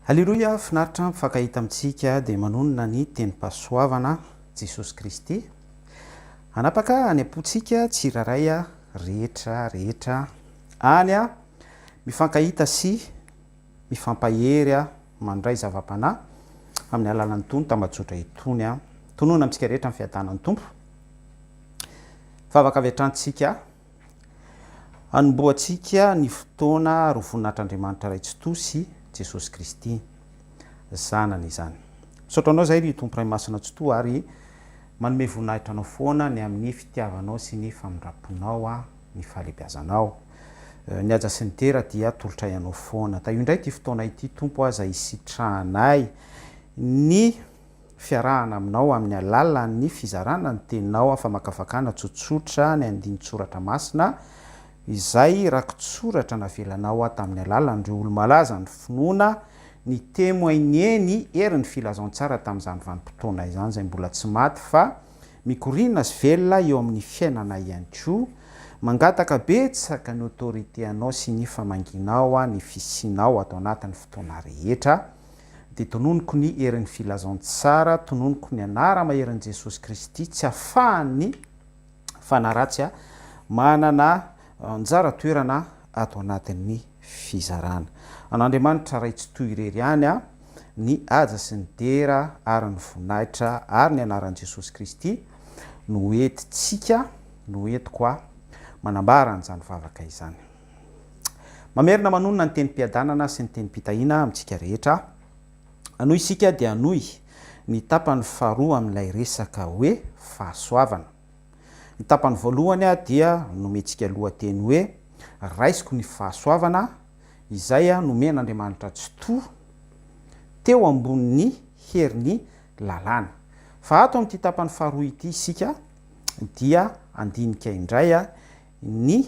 Haleloia, finaritra mifankahita amintsika dia manonona ny tenim-pahasoavana Jesosy Kristy. Anapaka any am-pontsika tsiraray rehetra any mifankahita sy mifampahery mandray zava-panahy amin'ny alalan'ny tony tambajotra itony tonoana amintsika rehetra amin'ny fiadanan'ny tompo. Favaka avy hatrany anomboantsika ny fotoana rovoninahitran'Andriamanitra ray tsy to sy Jesosy Kristy zanany izany. Misaotra anao zay ry tompo ray masina tsy to ary manome voninahitra anao foana ny amin'ny fitiavanao sy ny famindraponao ny fahalebiazanao. Ny aja sy ny tera dia tolotray anao foana. Ta io indray ty fotoana ity tompo aza isitrahanay ny fiarahana aminao amin'ny alalan'ny fizarana ny teninao famakafakana tsotsotra ny andiny soratra Masina izay rakotsoratra navelanao tamin'ny alalan'ireo olo-malaza ny finoana ny témoigner ny herin'ny filazantsara tamin'izany vanim-potoana izany izay mbola tsy maty fa mikorina sy velona eo amin'ny fiainana ihany koa, mangataka betsaka ny autorité anao sy ny famanginao ny fisinao atao anatin'ny fotoana rehetra. Dia tononoko ny herin'ny filazantsara, tononoko ny anara maherin'i Jesosy Kristy tsy ahafahan'ny fanaratsy manana anjara toerana ato anatin'ny fizarana. An'Andriamanitra ray tsy toy irery ihany ny aja sy ny tera ary ny voninahitra ary ny anaran'i Jesosy Kristy no entintsika no entiko manambara an'izany vavaka izany. Mamerina manonona ny tenim-piadanana sy ny tenim-pitahina amintsika rehetra. Anohy isika dia anohy ny tapany faharoa amin'ilay resaka hoe fahasoavana. Ny tapany voalohany dia nomentsika lohateny hoe raisiko ny fahasoavana izay nomen'Andriamanitra tsy to teo ambonin'ny herin'ny lalàna. Fa ato amin'ity tapany faharoa ity isika dia andinika indray ny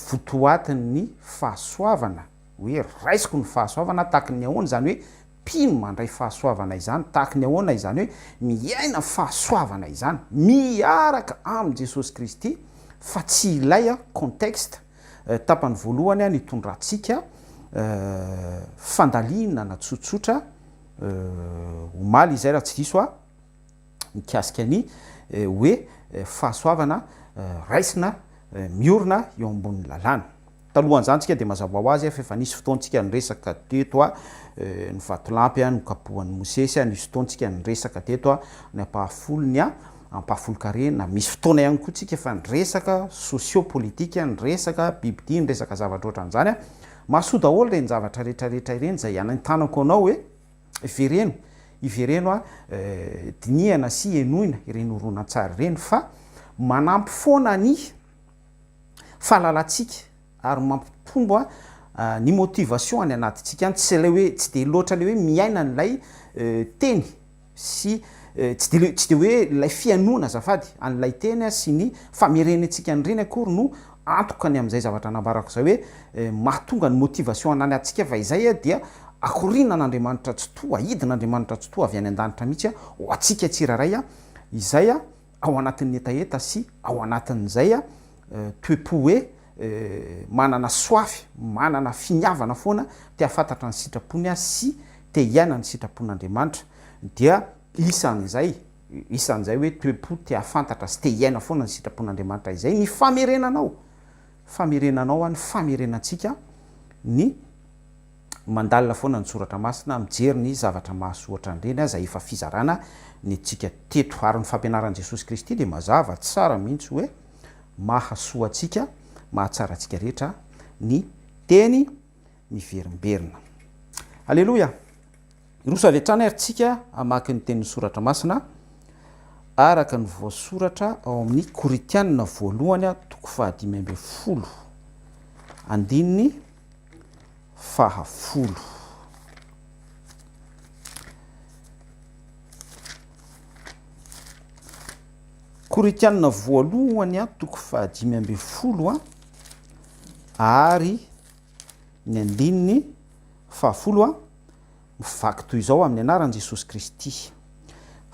votoatin'ny fahasoavana hoe raisiko ny fahasoavana tahaka ny ahoana izany hoe pino mandray fahasoavana izany, tahaka ny ahoana izany hoe miaina fahasoavana izany miaraka amin'ny Jesosy Kristy fa tsy ilay contexte. Tapany voalohany nitondrantsika fandalinana tsotsotra omaly izay raha tsy diso mikasika ny hoe fahasoavana raisina miorina eo ambonin'ny lalàna. Talohan'izany tsika dia mazava ho azy fa efa nisy fotoantsika niresaka teto ny vatolampy nokapohan'ny Mosesy, nisy fotoantsika niresaka teto ny ampahafolony ampahafolo-karena. Misy fotoana ihany koa tsika efa niresaka sosiopolitika, niresaka bibidia, niresaka zavatra ohatran'izany. Mahasoa daholo ireny zavatra rehetrarehetra ireny izay anentanako anao hoe ivereno dinihana sy enoina ireny horonan-tsary ireny, fa manampy foana ny fahalalantsika ary mampitombo ny motivation any anatintsika tsy le hoe tsy de loatra le hoe miaina n'ilay teny sy tsy de hoe ilay fianona zafady an'ilay teny sy ny famerenantsika nyreny akory no antoka ny amin'izay zavatra nambarako zay hoe mahatonga ny motivation anany atsika fa izay dia akorina n'Andriamanitra tsy to, ahidin'Andriamanitra tsy to avy any an-danitra mihitsy ho atsika tsiraray izay ao anatin'ny etaeta sy ao anatin'izay toe-po hoe manana soafy, manana finiavana foana te hafantatra ny sitrapony sy te hiaina ny sitrapon'Andriamanitra dia isan'izay hoe toe-po te hafantatra sy te hiaina foana ny sitrapon'Andriamanitra izay ny famerenanao ny famerenantsika ny mandalina foana ny soratra Masina mijery ny zavatra mahasoatra an'ireny izay efa fizarana ny antsika teto. Ary ny fampianaran'i Jesosy Kristy dia mazava tsara mihitsy hoe mahasoa antsika, mahatsara antsika rehetra ny teny miverimberina. Aleloia. Iroso avy hatrany ary tsika hamaky ny tenin'ny soratra Masina araka ny voasoratra ao amin'ny Koritianina voalohany toko 5:10 andininy 10. Koritianina voalohany toko 5:10 ary ny andininy 10 mivaky toy izao amin'ny anaran'i Jesosy Kristy.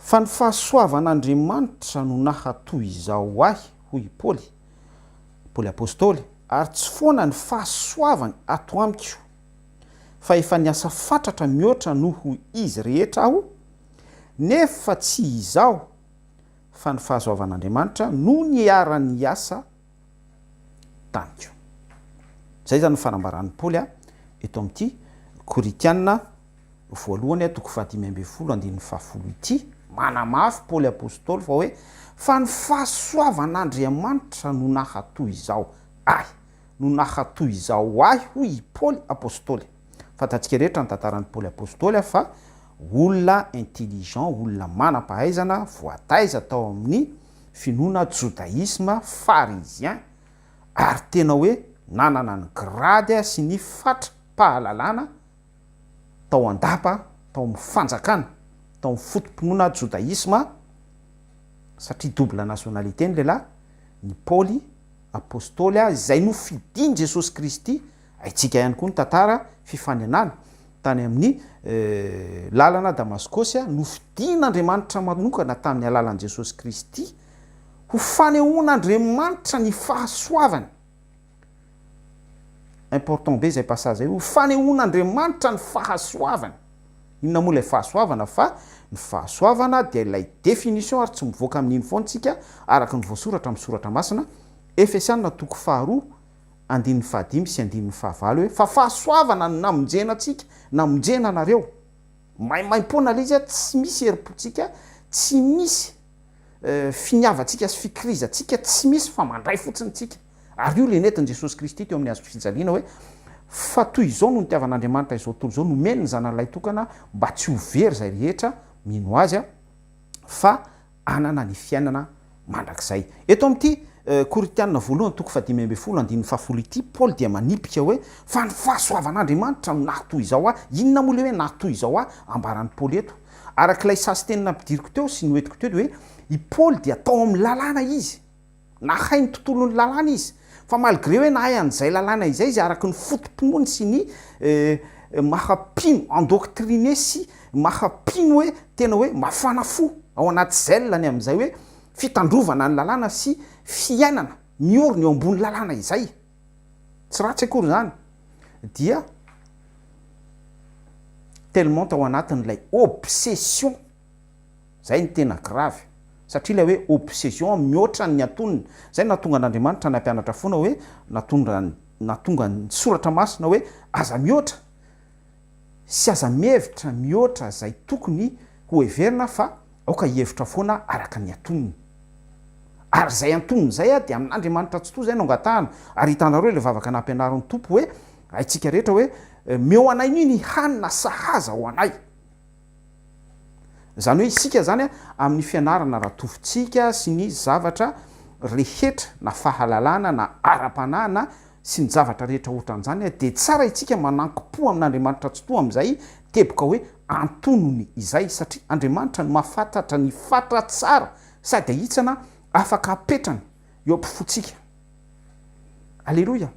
Fa ny fahasoavan'Andriamanitra no nahatoy izao ahy, hoy Paoly apôstôly, ary tsy foana ny fahasoavany ato amiko fa efa niasa fatratra mihoatra noho izy rehetra aho, nefa tsy izao fa ny fahasoavan'Andriamanitra no niarany asa tamiko. Zay zany fanambaran'ny Paoly eto amin'ity Koritiana voalohany toko 5:10 ity, manamafy Paoly apôstôly fa hoe fa ny fahasoavan'Andriamanitra no nahatoy izao ahy, no nahatoy izao ahy hoy Paoly apôstôly. Fantatsika rehetra ny tantaran'ny Paoly apôstôly fa olona intelligent, olona manam-pahaizana, voataiza tao amin'ny finoana judaïsme pharisien, ary tena hoe nanana ny grady sy ny fatra-pahalalana tao andapa, tao amin'ny fanjakana, tao amin'ny fotom-pinoana judaïsme, satria double nationalité ny lehilahy, ny Paoly apôstôly izay no fidiny Jesosy Kristy. Aitsika ihany koa ny tantara fifanenana tany amin'ny lalana Damaskosy, no fidin'Andriamanitra manokana tamin'ny alalan'i Jesosy Kristy ho fanehoan'Andriamanitra ny fahasoavany. Important be zay passage ho fanehoan'Andriamanitra ny fahasoavany. Inona moa ilay fahasoavana? Fa ny fahasoavana dia ilay définition, ary tsy mivoaka amin'iny foana tsika araka ny voasoratra amin'ny soratra Masina, Efesianina toko 4 andininy 5 sy andininy 9 hoe fa fahasoavana no namonjena antsika, namonjena anareo. Maimaim-pona le izy tsy misy herim-potsika, tsy misy finiavantsika sy fikirizantsika, tsy misy fa mandray fotsiny tsika. Ary io le nentin' Jesosy Kristy teo amin'ny azo fijaliana hoe fa toy izao no nitiavan'Andriamanitra izao tontolo izao, nomeny ny zanan'ilay tokana mba tsy ho very zay rehetra mino azy fa anana ny fiainana mandrakizay. Eto amin'ity Koritiana voalohany toko 5:10 andininy 10 ity, Paoly dia manipika hoe fa ny fahasoavan'Andriamanitra no nahatoy izao ahy. Inona moa le hoe nahatoy izao ahy? Ambaran'ny Paoly eto arak'ilay sasy teny nampidiriko teo sy noetiko teo hoe i Paoly dia tao amin'ny lalàna izy, nahay ny tontolon'ny lalàna izy, fa malgré hoe nahay an'izay lalàna izay izy araky ny fotom-pinoany sy ny mahapino endoctriné sy mahapino hoe tena hoe mafana fo ao anaty zellany amin'izay hoe fitandrovana ny lalàna sy fiainana miorona eo ambony lalàna izay. Tsy ratsy akory zany, dia tellement tao anatin'ilay obsession, zay ny tena grave, satria ilay hoe obsession mihoatra ny antonony. Zay natonga an'Andriamanitra nampianatra foana hoe natonga ny soratra Masina hoe aza mihoatra sy aza mihevitra mihoatra zay tokony ho heverina, fa aoka hihevitra foana araka ny antonony. Ary zay antonony zay dia amin'Andriamanitra tsy to zay no angatahana. Ary hitanareo le vavaka nampianarin'ny tompo hoe haitsika rehetra hoe meo anay ny hanina sahaza ho anay. Zany hoe isika zany amin'ny fianarana ratovintsika sy ny zavatra rehetra na fahalalana na ara-panahana sy ny zavatra rehetra ohatran'izany dia tsara itsika mananki-po amin'Andriamanitra tsy to amin'izay teboka hoe antonony izay, satria Andriamanitra no mahafantatra ny fatra tsara sady ahitsana afaka apetrany eo ampifotsika. Alleluia.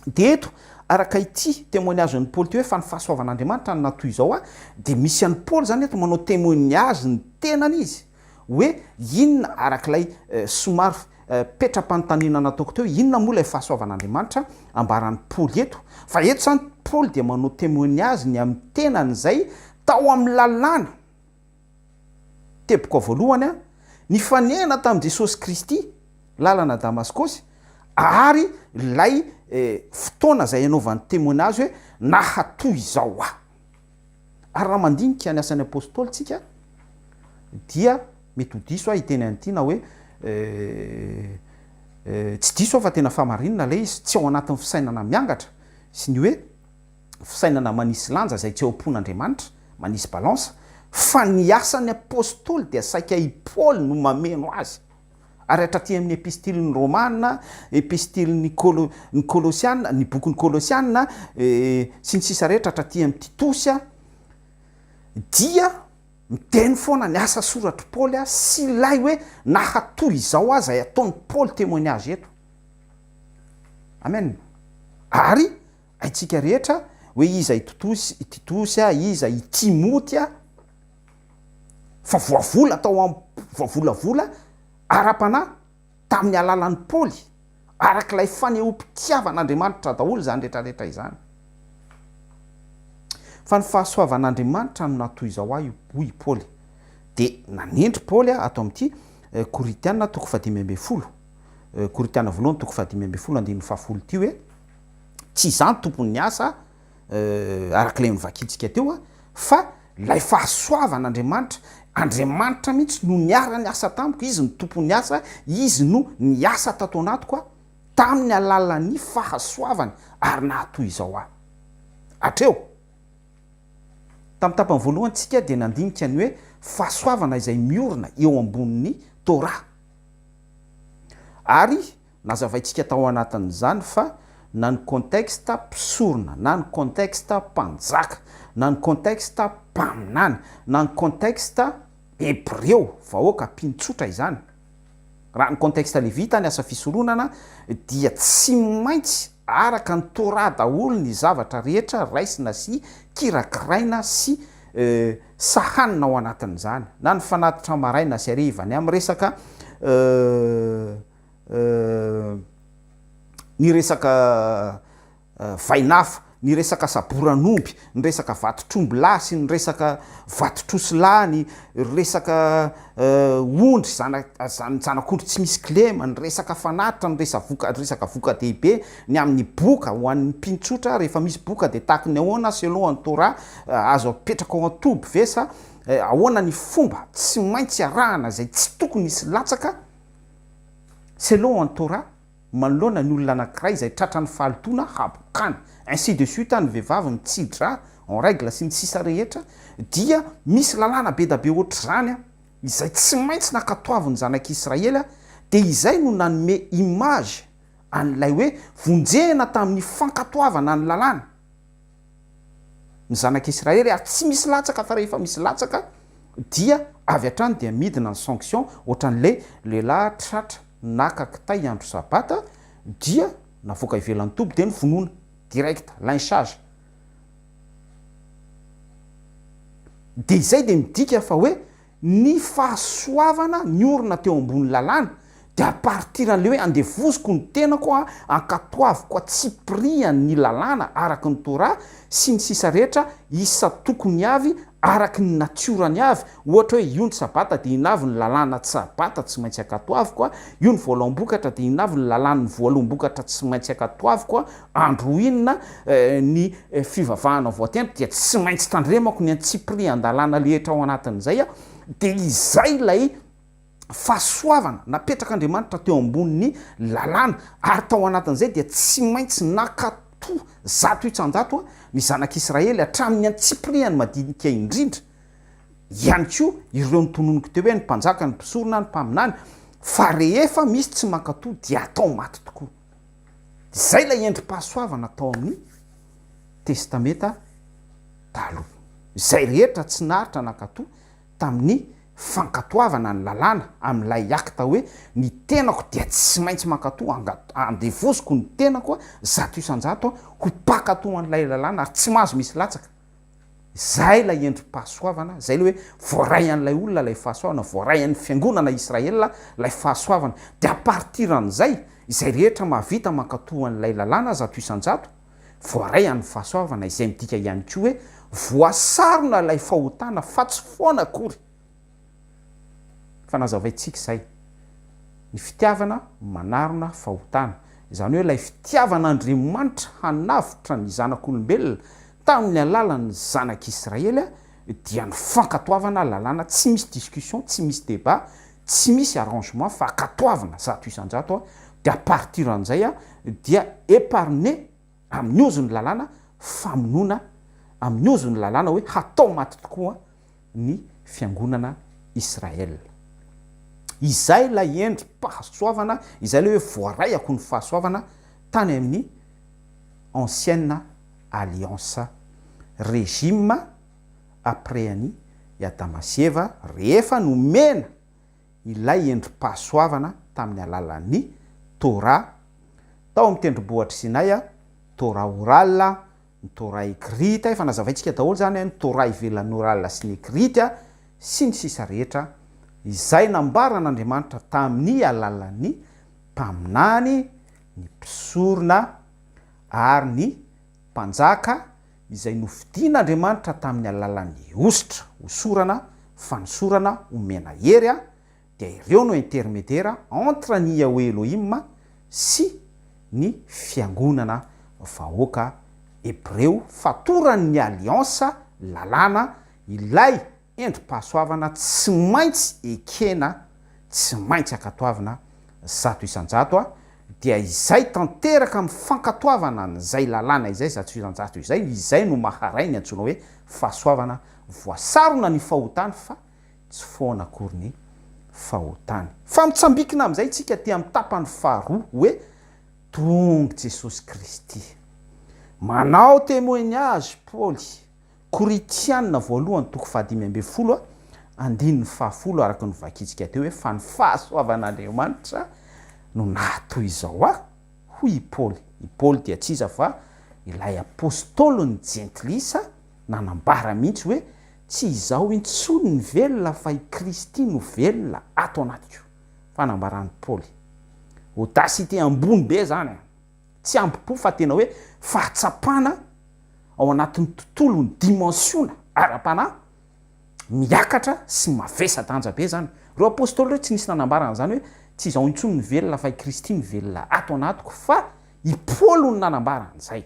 Dia eto araka ity témoignage ny Paoly hoe fa ny fahasoavan'Andriamanitra no natoy izao dia misy an'ny Paoly zany eto manao témoignage ny tenany izy hoe inona arak'ilay somary petra-panontaniana nataoko teo, inona moa ilay fahasoavan'Andriamanitra ambaran'ny Paoly eto. Fa eto zany Paoly dia manao témoignage ny amin'ny tenany izay tao amin'ny lalàna teboka voalohany ny fanehana tamin'i Jesosy Kristy lalana Damaskosy, ary lay fotoana zay anaovan'ny témoignage hoe nahatoy izao aho. Ary raha mandinika ny asan'ny apôstôly tsika dia mety ho diso hiteny an'ity na hoe tsy diso fa tena famarinina lay izy, tsy ao anatin'ny fisainana miangatra sy ny hoe fisainana manisy lanja zay tsy ao am-pon'Andriamanitra, manisy balance, fa ny asan'ny apôstôly dia saika i Paoly no mameno azy. Ary atraty amin'ny epistiliny Romana, epistiliny Kolosiana, ny bokyny Kolosiana sy ny sisa rehetra atraty amin'ny Titosy dia miteny foana ny asa soratry Paoly sy lay hoe nahatoy izao azy ay ataony Paoly témoignage eto. Amen. Ary aitsika rehetra hoe iza Titosy, iza Timoty fa voavola tao voavolavola ara-panahy tamin'ny alalan'ny Paoly arak'ilay fanehoam-pitiavan'Andriamanitra daholo zany rehetrarehetra izany. fa ny fahasoavan'Andriamanitra no natoy izao ahy hoy Paoly. De nanendry Paoly ato amin'ity Koritiana toko 5:10. Koritiana voalohany toko 5:10 andininy fahafolo ty hoe tsy izany tompon'ny asa arak'ilay nivakitsika teo fa lay fahasoavan'Andriamanitra, Andriamanitra mihitsy no niara ny asa tamiko, izy ny tompon'ny asa, izy no niasa tato anatiko tamin'ny alalan'ny fahasoavana ary nahatoy izao ahy. Hatreo tamin'ny tapany voalohany tsika dia nandinika ny hoe fahasoavana izay miorina eo ambonin'ny Torah. Ary nazavaintsika tao anatin'izany fa na ny contexte mpisorona, na ny contexte mpanjaka, na ny contexte mpaminany, na ny contexte hébreu, vahoaka mpintsotra izany. Raha ny contexte levita ny asa fisoronana dia tsy maintsy araka ny Torah daholo ny zavatra rehetra raisina sy kirakiraina sy sahanina ao anatin'izany. Na ny fanatitra maraina sy hariva, ny amin'ny resaka ny resaka vainafa, ny resaka saboran'omby, ny resaka vatotrombolasy, ny resaka vatotrosilany, resaka ondry zanak'ondry tsy misy klema, ny resaka fanatitra, ny resaka voka dehibe, ny amin'ny boka ho an'ny mpintsotra rehefa misy boka de tahaka ny ahoana selon ny Torah azo apetraka ao an-toby ve sa ahoana ny fomba tsy maintsy arahana zay tsy tokony hisy latsaka selon ny Torah manoloana ny olona anankiray izay tratrany fahalitoana habokany, ainsi de suite. Ny vehivavy mitsidra en règle sy ny sisa rehetra dia misy lalàna be da be ohatr'izany izay tsy maintsy nakatoaviny zanak'Israely de izay no nanome image an'ilay hoe vonjena tamin'ny fankatoavana ny lalàna ny zanak'Israely ary tsy misy latsaka fa rehefa misy latsaka dia avy hatrany dia midina ny sanction ohatran'ilay lehilahy tratra naka kitay andro sabata dia navoaka ivelan'ny toby de ny vonoana direct lynchage. De izay de midika fa hoe ny fahasoavana ny orina teo ambony lalàna de a partir an'le hoe andevoziko ny tenako ankatoaviko tsy prian'ny lalàna araky ny Torah sy ny sisa rehetra isa tokony avy araky ny natiorany avy. Ohatra hoe io ny sabata de inavy ny lalàna tsy sabata tsy maintsy akatoaviko io ny voaloam-bokatra de inavy ny lalàna ny voaloam-bokatra tsy maintsy akatoaviko andro inona ny fivavahana voatendry dia tsy maintsy tandremako ny antsipri an-dalàna lehetra ao anatin'izay de izay lay fahasoavana napetraka teo amboniny lalàna ary tao anatin'izay dia tsy maintsy nakato zato itsanjato ny zanak'Israely hatramin'ny antsipriany madinika indrindra ihany koa ireo nytononiko teo hoe ny mpanjaka, ny mpisorona, ny mpaminany, fa rehefa misy tsy mankato dia atao maty tokoa. Zay lay endrim-pahasoavana tao amin'ny testameta taloha. Zay rehetra tsy naharitra nakato tamin'ny fankatoavana ny lalàna amin'ilay akta hoe ny tenako dia tsy maintsy mankato andevoziko ny tenako zato isanjato ho pakato an'ilay lalàna ary tsy mahazo misy latsaka. Zay lay endrim-pahasoavana, zay le hoe voaray an'ilay olona lay fahasoavana, voaray an'ny fiangonana Israela lay fahasoavana. De a partir an'izay izay rehetra mahavita mankato an'ilay lalàna zato isanjato voaray an'ny fahasoavana, izay midika ihany koa hoe voasarona lay fahotana fa tsy foana akory. Fa nazavaintsika izay ny fitiavana manarona fahotana, izany hoe lay fitiavan'Andriamanitra hanavitra ny zanak'olombelona tamin'ny alalan'ny zanak'Israely dia ny fankatoavana lalàna, tsy misy discussion, tsy misy débat, tsy misy arrangement fa katoavana zato isanjato de a partir an'izay dia épargné amin'ny ozony lalàna famonoana, amin'ny ozony lalàna hoe hatao maty tokoa ny fiangonana Israel. Izay lay endrim-pahasoavana, izay le hoe voarayako ny fahasoavana tany amin'ny ancienne alliance régime après any Adama sy Eva rehefa nomena ilay endrim-pahasoavana tamin'ny alalan'ny Torah tao amin'ny tendrombohitra Sinay, Torah orale, ny Torah écrite, efa nazavaintsika daholo zany ny Torah ivelan'ny orale sy ny écrite sy ny sisa rehetra izay nambaran'Andriamanitra tamin'ny alalan'ny mpaminany, ny mpisorona ary ny mpanjaka izay nofidian'Andriamanitra tamin'ny alalan'ny ositra hosorana fanosorana omena hery dia ireo no intermédiaire entre ny Yahweh Elohim sy ny fiangonana vahoaka hébreu fatoran'ny alliance lalàna ilay endrim-pahasoavana tsy maintsy ekena tsy maintsy akatoavana zato isan-jato dia izay tanteraka amin'ny fankatoavana n'izay lalàna izay zato isan-jato izay no maharay ny antsoina hoe fahasoavana voasarona ny fahotany fa tsy foana akory ny fahotany fa mitsambikina amin'izay tsika ty amin'ny tapany faharoa hoe tonga Jesosy Kristy manao témoignage Paoly Koritianina voalohany toko 5:10 andininy 10 araka ny vakitsika teo hoe fa ny fahasoavan'Andriamanitra no natoy izao hoy Paoly dia tsy iza fa ilay apôstôly ny jentilisa nanambara mihitsy hoe tsy izao intsony ny velona fa i Kristy no velona ato anatiko fanambaran'ny Paoly audacité ambony be zany tsy ampipo fa tena hoe fahatsapana ao anatin'ny tontolo ny dimensiona ara-panahy miakatra sy mavesa-danja be zany reo apôstôly reo tsy nisy nanambarana zany hoe tsy izao intsony ny velona fa i Kristy ny velona ato anatiko fa i Paoly ny nanambaran'izay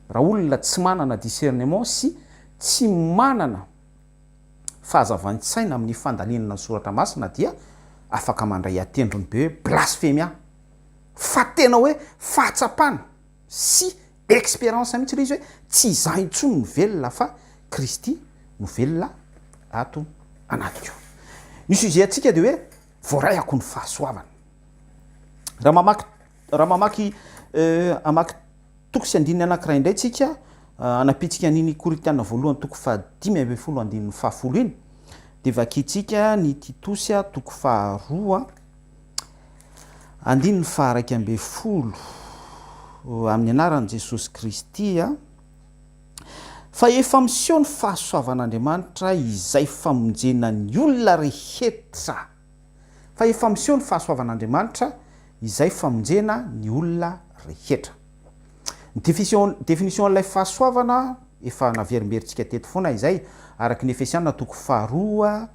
raha olona tsy manana discernement sy tsy manana fahazavantsaina amin'ny fandalinana ny soratra Masina dia afaka mandray atendrony be hoe blasphemia fa tena hoe fahatsapana sy expérience mihitsy le izy hoe tsy iza intsony ny velona fa Kristy no velona ato anatiko misy izy atsika dia hoe voarayako ny fahasoavana raha mamaky toko sy andininy anankiray indray tsika anapitsika niny Koritianina voalohany toko 5:10 andininy 10 iny dia vakitsika ny Titosy toko 2 andininy 11 amin'ny anaran'i Jesosy Kristy fa efa miseho ny fahasoavan'Andriamanitra izay famonjena ny olona rehetra fa efa miseho ny fahasoavan'Andriamanitra izay famonjena ny olona rehetra ny définition-n'ilay fahasoavana efa naverimberitsika teto foana izay araky ny Efesianina toko 2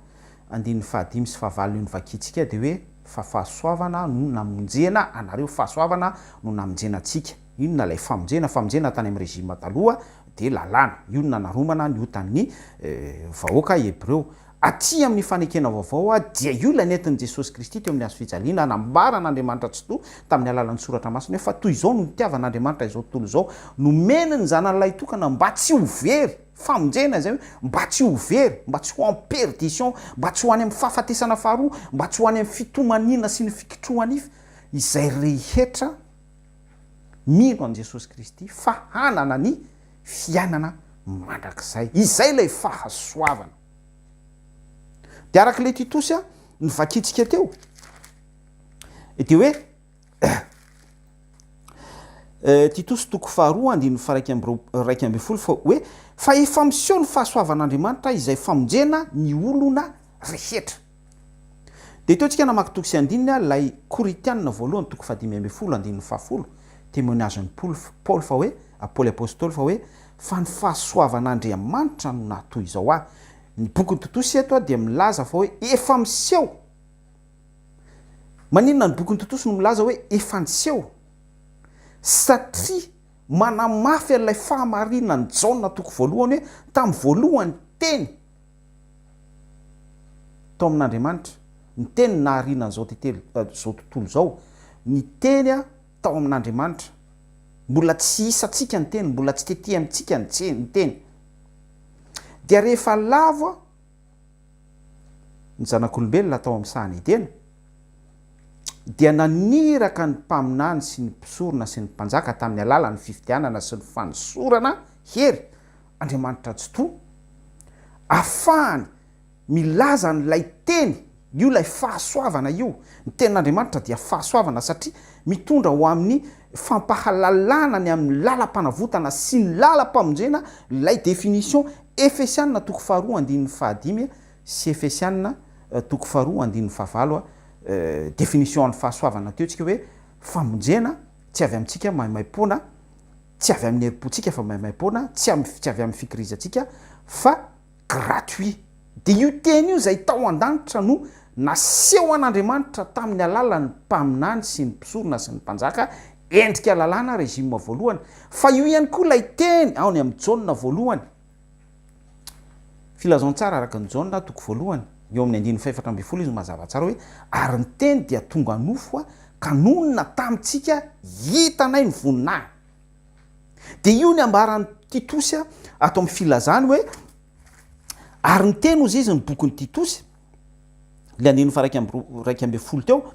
andininy 5 sy 9 ny vakitsika dia hoe fa fahasoavana no namonjena anareo fahasoavana no namonjena atsika inona lay famonjena tany amin'ny régime taloha dia lalàna io no nanaromana ny otan'ny vahoaka hébreu aty amin'ny fanekena vaovao dia io lay nentin'i Jesosy Kristy teo amin'ny hazo fijaliana nambaran'Andriamanitra tsy to tamin'ny alalan'ny soratra Masina hoe fa toy izao no nitiavan'Andriamanitra izao tontolo izao nomeny ny zanan'ilay tokana mba tsy ho very famonjena izay hoe mba tsy ho very mba tsy ho en perdition mba tsy ho any amin'ny fahafatesana faharoa mba tsy ho any amin'ny fitomaniana sy ny fikitrohan'ifa izay rehetra mino an' Jesosy Kristy fa hanana ny fiainana mandrakizay izay lay fahasoavana dia arak'ilay Titosy ny vakitsika teo dia hoe Titosy toko 2 andininy 1:12 fa hoe fa efa miseho ny fahasoavan'Andriamanitra izay famonjena ny olona rehetra dia teo tsika namaky toko sy andininy lay Koritianina voalohany toko 5:10 andininy 10 témoignage ny Paoly fa hoe Paoly apôstôly fa hoe fa ny fahasoavan'Andriamanitra no natoy izao ny bokyny Titosy eto dia milaza fa hoe efa miseho maninona ny bokyny Titosy no milaza hoe efa niseho satria manamafy an'ilay fahamarinana ny Jaona toko voalohany hoe tamin'ny voalohany teny tao amin'Andriamanitra ny teny nahariana zao tontolo zao ny teny tao amin'Andriamanitra mbola tsy hisantsika ny teny mbola tsy tety amintsika ny teny dia rehefa lava ny zanak'olombelona tao amin'ny sahany Edena dia naniraka ny mpaminany sy ny mpisorona sy ny mpanjaka tamin'ny alalan'ny fifidianana sy ny fanosorana hery Andriamanitra tsy to afahany milaza n'ilay teny io lay fahasoavana io ny tenin'Andriamanitra dia fahasoavana satria mitondra ho amin'ny fampahalalana ny amin'ny lalam-panavotana sy ny lalam-pamonjena lay définition Efesianina toko 2 andininy 5 sy Efesianina toko 2 andininy 9 définition an'ny fahasoavana teo tsika hoe famonjena tsy avy amintsika maimaimpona tsy avy amin'ny heripontsika fa maimaimpona, tsy avy amin'ny fikirizantsika fa gratuit. De io teny io zay tao an-danitra no naseho an'Andriamanitra tamin'ny alalan'ny mpaminany sy ny mpisorona sy ny mpanjaka endrika lalàna rejima voalohany. Fa io ihany koa lay teny ao ny amin'ny jauna voalohany, filazantsara araka ny jauna toko voalohany eo amin'ny 14 izy mazava tsara hoe ary ny teny dia tonga nofo ka nonona tamintsika hitanay ny voninahiny. De io ny ambaran'ny Titosy ato amin'ny filazany hoe ary ny teny ozy izy ny bokyny Titosy le 1:20 teo,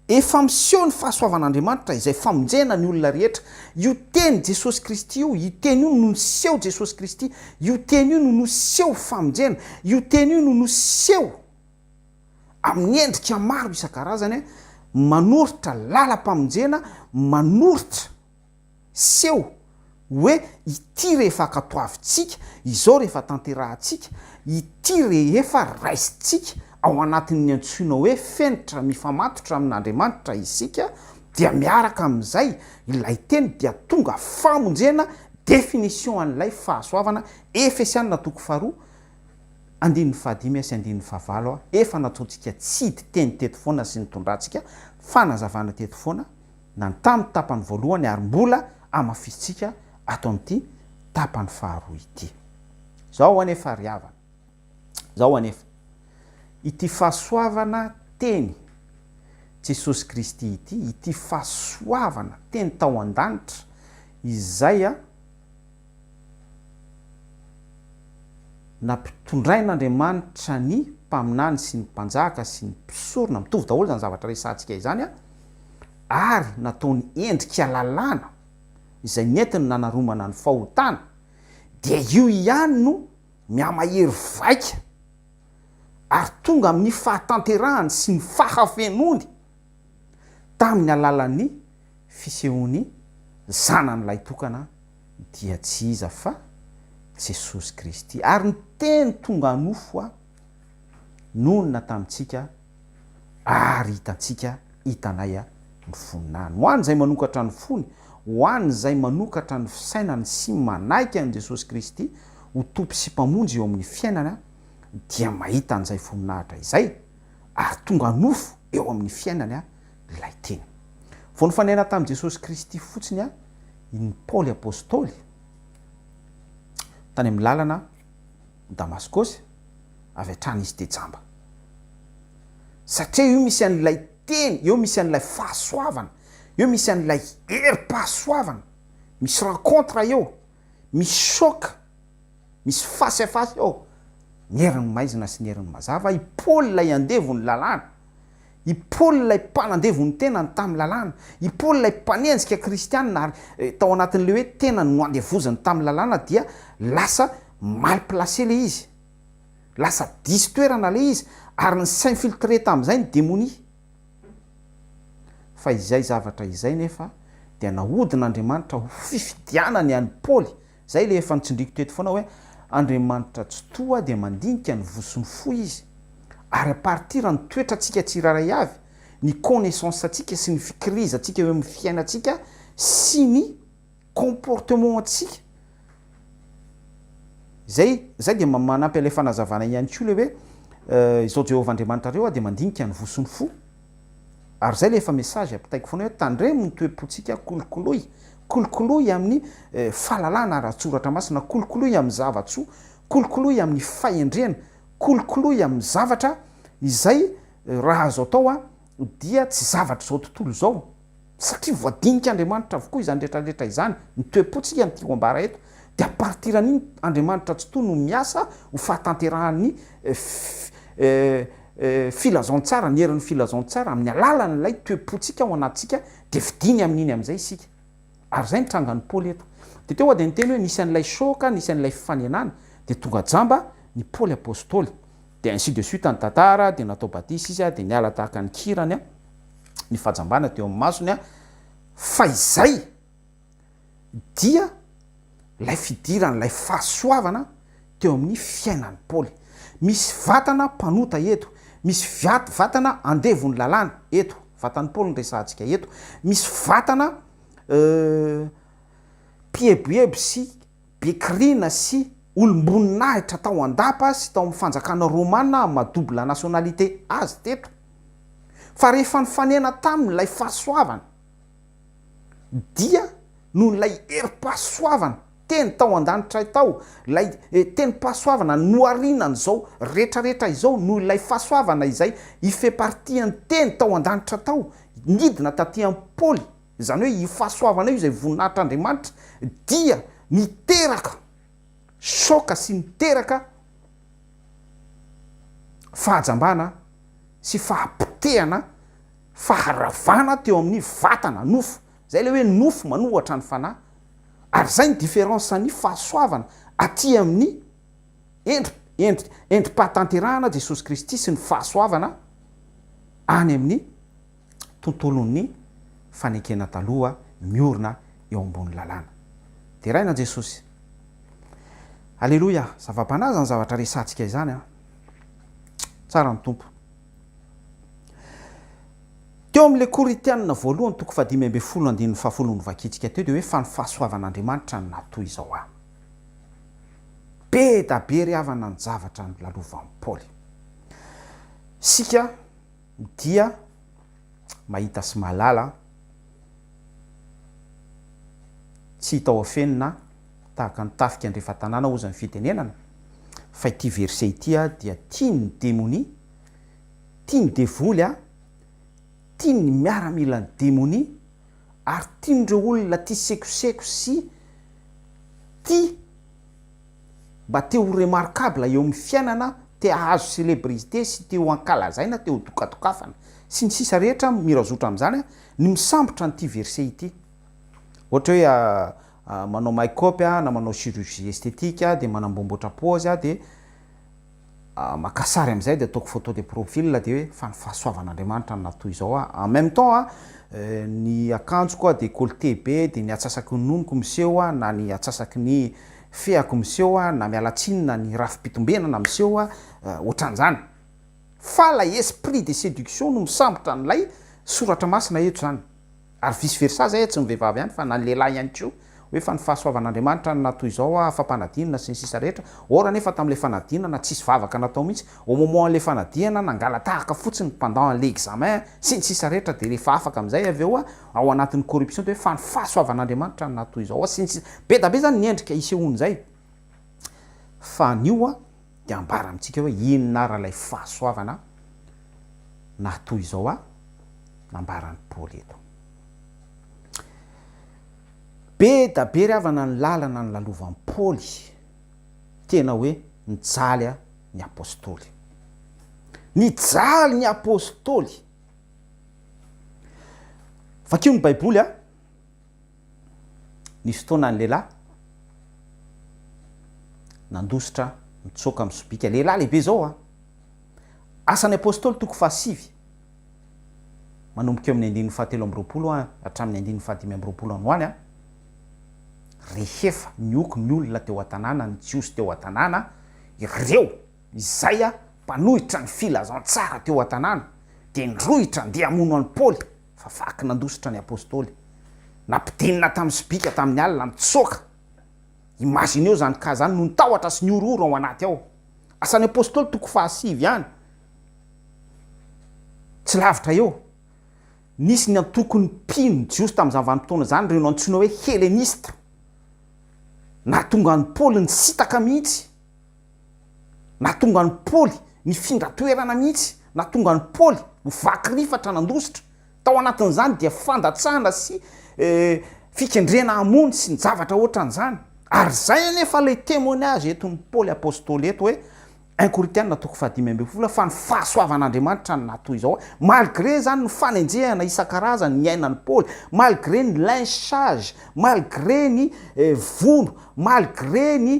efa miseho ny fahasoavan'Andriamanitra izay famonjena ny olona rehetra. Io teny Jesosy Kristy io teny io no niseho Jesosy Kristy, io teny io no niseho famonjena, io teny io no niseho amin'ny endrika maro isan-karazany, manoritra lalam-pamonjena, manoritra seho hoe ity rehefa akatoavitsika, izao rehefa tanterahantsika, ity rehefa raisitsika ao anatin'ny antsoina hoe fenitra mifamatotra amin'Andriamanitra isika, dia miaraka amin'izay ilay teny dia tonga famonjena, définition an'ilay fahasoavana. Efesianina toko 4 andininy 15 sy andininy 15 efa natsotsika tsidy teny teto foana sy nitondrantsika fanazavana teto foana na tamin'ny tapany voalohany ary mbola amafisitsika ato amin'ity tapany faharoa ity. Zao anefa riavana, zao anefa ity fahasoavana teny Jesosy Kristy ity fahasoavana teny tao an-danitra izay nampitondrain'Andriamanitra ny mpaminany sy ny mpanjaka sy ny mpisorona, mitovy daholo zany zavatra resantsika izany ary nataony endrika lalàna izay nentiny nanaromana ny fahotana, dia io ihany no miamahery vaika ary tonga amin'ny fahatanterahany sy ny fahafenony tamin'ny alalan'ny fisehoany zanan'ilay tokana dia tsy iza fa Jesosy Kristy. Ary ny teny tonga nofo nonona tamintsika ary hitanay ny voninahiny. Ho an'izay manokatra ny fony, ho an'izay manokatra ny fisainany sy manaiky an' Jesosy Kristy ho tompo sy mpamonjy eo amin'ny fiainana, dia mahita an'izay voninahitra izay ary tonga nofo eo amin'ny fiainany ilay teny. Vao nifanena tamin'i Jesosy Kristy fotsiny ny Paoly apôstôly tany amin'ny lalana Damaskosy avy hatrany izy tejamba, satria io misy an'ilay teny, eo misy an'ilay fahasoavana, eo misy an'ilay herim-pahasoavana, misy rencontre eo, misy choc, misy face à face eo, ny herin'ny maizina sy ny herin'ny mazava. I Paoly lay andevony lalàna, i Paoly lay mpanandevony tenany tamin'ny lalàna, i Paoly lay mpanenjika kristianina ary tao anatin'le hoe tenany no andevozany tamin'ny lalàna, dia lasa mal placé le izy, lasa diso toerana le izy ary ny s'infiltré tamin'izay ny démonie. Fa izay zavatra izay nefa dia nahodin'Andriamanitra ho fifidianany an'i Paoly. Zay le efa nitsindriko teto foana hoe Andriamanitra tsy toa dia mandinika ny vosony fo izy, ary apartir ny toetrantsika tsiraray avy, ny connaissance atsika sy ny fikirizantsika eo amin'ny fiainantsika sy ny comportement atsika. Zay dia manampy ilay fanazavana ihany koa le hoe izao Jehovah Andriamanitra reo dia mandinika ny vosony fo. Ary zay le efa message apitaiko foana hoe tandremo ny toe-pontsika kolokoloy amin'ny fahalalana ara-tsoratra masina, kolokoloy amin'ny zavatsoa, kolokoloy amin'ny fahendrena, kolokoloy amin'ny zavatra izay raha azo atao dia tsy zavatra zao tontolo zao, satria voadinika Andriamanitra avokoa izany rehetrarehetra izany. Ny toe-pontsika ny tiako ambara eto dia apartiran'iny Andriamanitra tsy toa no miasa ho fahatanterahany filazantsara, ny herin'ny filazantsara amin'ny alalan'ilay toe-pontsika ao anatsika, dia vidiny amin'iny amin'izay isika. Ary zay nitrangan'ny Paoly eto. Dia teo dia niteny hoe nisy an'ilay shoka, nisy an'ilay fifanenana, dia tonga jamba ny Paoly apôstôly, dia ainsi de suite ny tantara, dia natao batisa izy dia niala tahaka ny kirany ny fajambana teo amin'ny masony fa izay dia lay fidirana, lay fahasoavana teo amin'ny fiainan'ny Paoly. Misy vatana mpanota eto, misy vatana andevony lalàna eto, vatan'ny Paoly nresantsika eto, misy vatana mpieboebo sy bekrina sy olomboninahitra tao andapa sy tao amin'ny fanjakana romanina madobla nationalité azy teto fa rehefa nifanena tamin'ilay fahasoavana dia no lay herim-pahasoavana teny tao an-danitra tao lay teny pahasoavana noarinany zao rehetrarehetra izao no ilay fahasoavana izay ifepartiany teny tao an-danitra tao nidina taty amin'ny Paoly zany hoe ifahasoavana io izay voninahitr'Andriamanitra dia niteraka soka sy niteraka fahajambana sy fahampitehana faharavana teo amin'ny vatana nofo zay le hoe nofo manohatra ny fanahy ary zay ny différence ny fahasoavana aty amin'ny endrim-pahatanterahana Jesosy Kristy sy ny fahasoavana any amin'ny tontolon'ny fanekena taloha miorina eo ambony lalàna de raina Jesosy alleloia zava-panahy zany zavatra resantsika izany tsara ny tompo teo amin'le Koritianina voalohany toko 5:10 vakitsika teo de hoe fa ny fahasoavan'Andriamanitra ny natoy izao be da be ry havana ny zavatra ny lalovan'ny Paoly sika dia mahita sy mahalala tsy hitao afenina tahaka ny tafika andrefa tanàna ozy ny fitenenana fa ity verset ity dia tiany démonie tiany devoly tiany miaramila ny démonie ary tian'ireo olona tia sekoseko sy tia mba teo remarquable eo amin'ny fiainana te ahazo célébrité sy teo ankalazaina teo dokatokafana sy ny sisa rehetra mirazotra amin'izany ny misambotra nyity verset ity ohatra hoe manao make-up na manao chirurgie esthétique de manambomboatra pose de makasary am'izay de ataoko photo de profil de hoe fa ny fahasoavan'Andriamanitra ny natoy izao en même temps ny akanjoko décolleté be de ny atsasaky ny nonoko miseho na ny atsasaky ny feako miseho na mialatsiny na ny rafi-pitombenana miseho ohatran'izany fa la esprit de séduction no misambotra n'lay soratra masina eto zany ary vice versa zay tsy mivehivavy ihany fa na ny lehilahy ihany koa hoe fa ny fahasoavan'Andriamanitra ny natoy izao afa-panadinana sy ny sisa rehetra ora nefa tamin'le fanadinana tsisy vavaka natao mihitsy au moment an'le fanadinana nangala tahaka fotsiny pendant l'examen sy ny sisa rehetra de rehefa afaka amin'izay avy eo ao anatin'ny corruption de hoe fa ny fahasoavan'Andriamanitra ny natoy izao sy ny sisa be da be zany ny endrika isehoany zay fa nio de ambara amintsika hoe inona ara lay fahasoavana natoy izao nambaran'ny Paoly eto be da be ry havana ny lalana ny lalovan'ny Paoly tena hoe nijaly ny apôstôly nijaly ny apôstôly vakio ny baiboly nisy fotoana ny lehilahy nandositra mitsoka amin'ny sobika lehilahy lehibe zao asan'ny apôstôly toko 7 manomboka eo amin'ny 7:20 hatramin'ny 7:5 any rehefa nioko ny olona teo an-tanàna ny jiosy teo an-tanàna ireo izay mpanohitra ny filazantsara teo an-tanàna de ndrohitra ndeha hamono an'ny Paoly fa vaky nandositra ny apôstôly nampidinina tamin'ny sobika tamin'ny alina mitsoka imagine eo zany ka zany no nitahotra sy ny ororo ao anaty ao asan'ny apôstôly toko 7 any tsy lavitra eo nisy ny antokony mpino jiosy tamin'izany vanim-potoana zany reo no antsoina hoe helleniste natonga ny Paoly ny sitaka mihitsy natonga ny Paoly ny findratoerana mihitsy natonga ny Paoly ho vaky rifatra nandositra tao anatin'izany dia fandatsahana sy fikendrena amony sy ny zavatra ohatran'izany ary zay anefa le témoignage eton'ny Paoly apôstôly eto hoe 1 Koritianina toko 5:10 fa ny fahasoavan'Andriamanitra ny natoy izao malgré zany ny fanenjehana isan-karazany ny ainan'ny Paoly malgré ny lynchage malgré ny vono malgré ny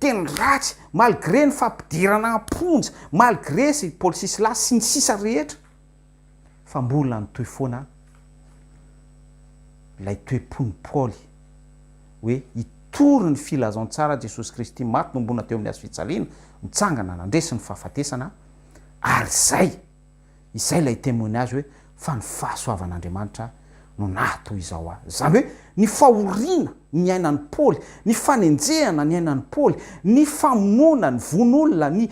teny ratsy malgré ny fampidirana amponja malgré sy Paoly Sisila sy ny sisa rehetra fa mbola nitoy foana lay toe-pony Paoly hoe itory ny filazantsara Jesosy Kristy maty nombona teo amin'ny hazo fijaliana mitsangana nandresy ny fahafatesana ary izay lay témoignage hoe fa ny fahasoavan'Andriamanitra no nato izao zany hoe ny fahoriana ny ainan'ny Paoly, ny fanenjehana ny ainan'ny Paoly, ny famonona ny von'olona, ny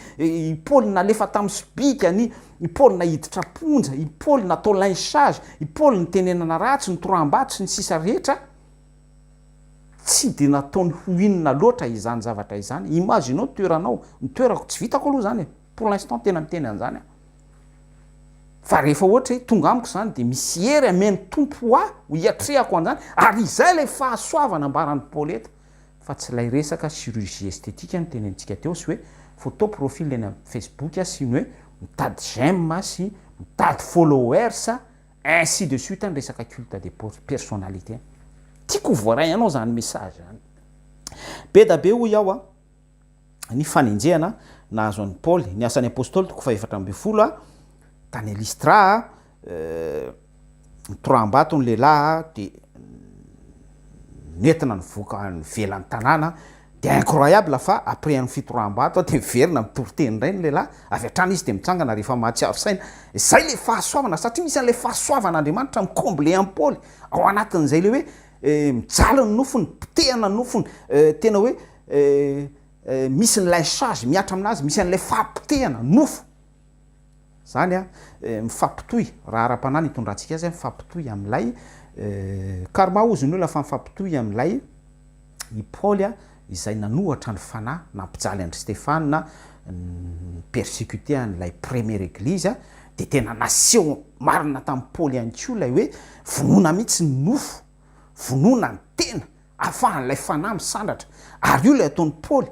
Paoly nalefa tamin'ny sobika, ny Paoly nahiditra ponja, i Paoly natao lainsage, i Paoly ny tenenana ratsy, ny toram-bato sy ny sisa rehetra, tsy de nataony ho inona loatra izany zavatra izany. Imaginao toeranao, ny toerako tsy vitako aloha zany pour l'instant tena miteny an'izany fa rehefa ohatra hoe tonga amiko zany de misy hery ameny tompo ho iatrehako an'izany, ary izay lay fahasoavana ambaran'ny Paoly eto, fa tsy lay resaka chirurgie esthétique ny tenentsika teo, sy hoe photo profil eny amin'ny Facebook sy ny hoe mitady j'aime sy mitady followers ainsi de suite ny resaka culte des personnalités. Tiako voaray anao zany message zany. Be da be hoy aho ny fanenjehana nahazo an'i Paoly, ny asan'ny apôstôly toko 4 tany Listra, toram-bato ny lehilahy de nentina nivoaka ny velan'ny tanàna, de incroyable fa après ny fitoram-bato de verina mitoriteny ray ny lehilahy, avy hatrany izy de mitsangana rehefa mahatsiaro saina. Zay le fahasoavana, satria misy an'le fahasoavan'Andriamanitra micomble en Paoly ao anatin'izay le hoe mijaly ny nofony, potehana ny nofony, tena hoe misy ny lainsage miatra aminazy, misy an'le fahampotehana nofo zany mifampitohy raha ara-panahy itondrantsika azy mifampitohy amin'ilay karma ozy ny olona fa mifampitohy amin'ilay i Paoly izay nanohatra ny fanahy nampijaly andry Stéphane na persécuté an'ilay première église de tena naseho marina tamin'ny Paoly ihany koa lay hoe vonoina mihitsy ny nofo, vonoina ny tena ahafahan'ilay fanahy misandratra, ary io lay ataon'ny Paoly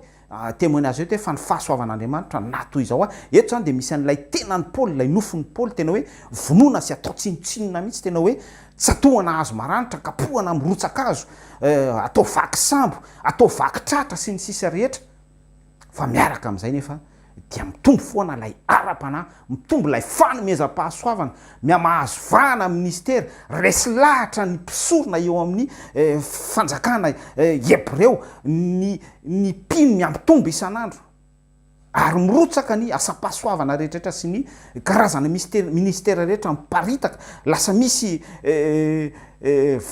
témoignage hoe fa ny fahasoavan'Andriamanitra nato izao eto zany de misy an'ilay tenan'ny Paoly, lay nofon'ny Paoly tena hoe vonoina sy atao tsinotsinona mihitsy, tena hoe tsatohana azo maranitra, kapohana mirotsakazo, atao vaky sambo, atao vaky tratra sy ny sisa rehetra. Fa miaraka amin'izay nefa dia mitombo foana lay ara-panahy, mitombo lay fanomezam-pahasoavana, miamahazo vahana amin'ny ministera, resy lahatra ny mpisorona eo amin'ny fanjakana Hebreo, ny mpino miampitombo isan'andro, ary mirotsaka ny asa-pahasoavana rehetrarehetra sy ny karazana ministera rehetra miparitaka, lasa misy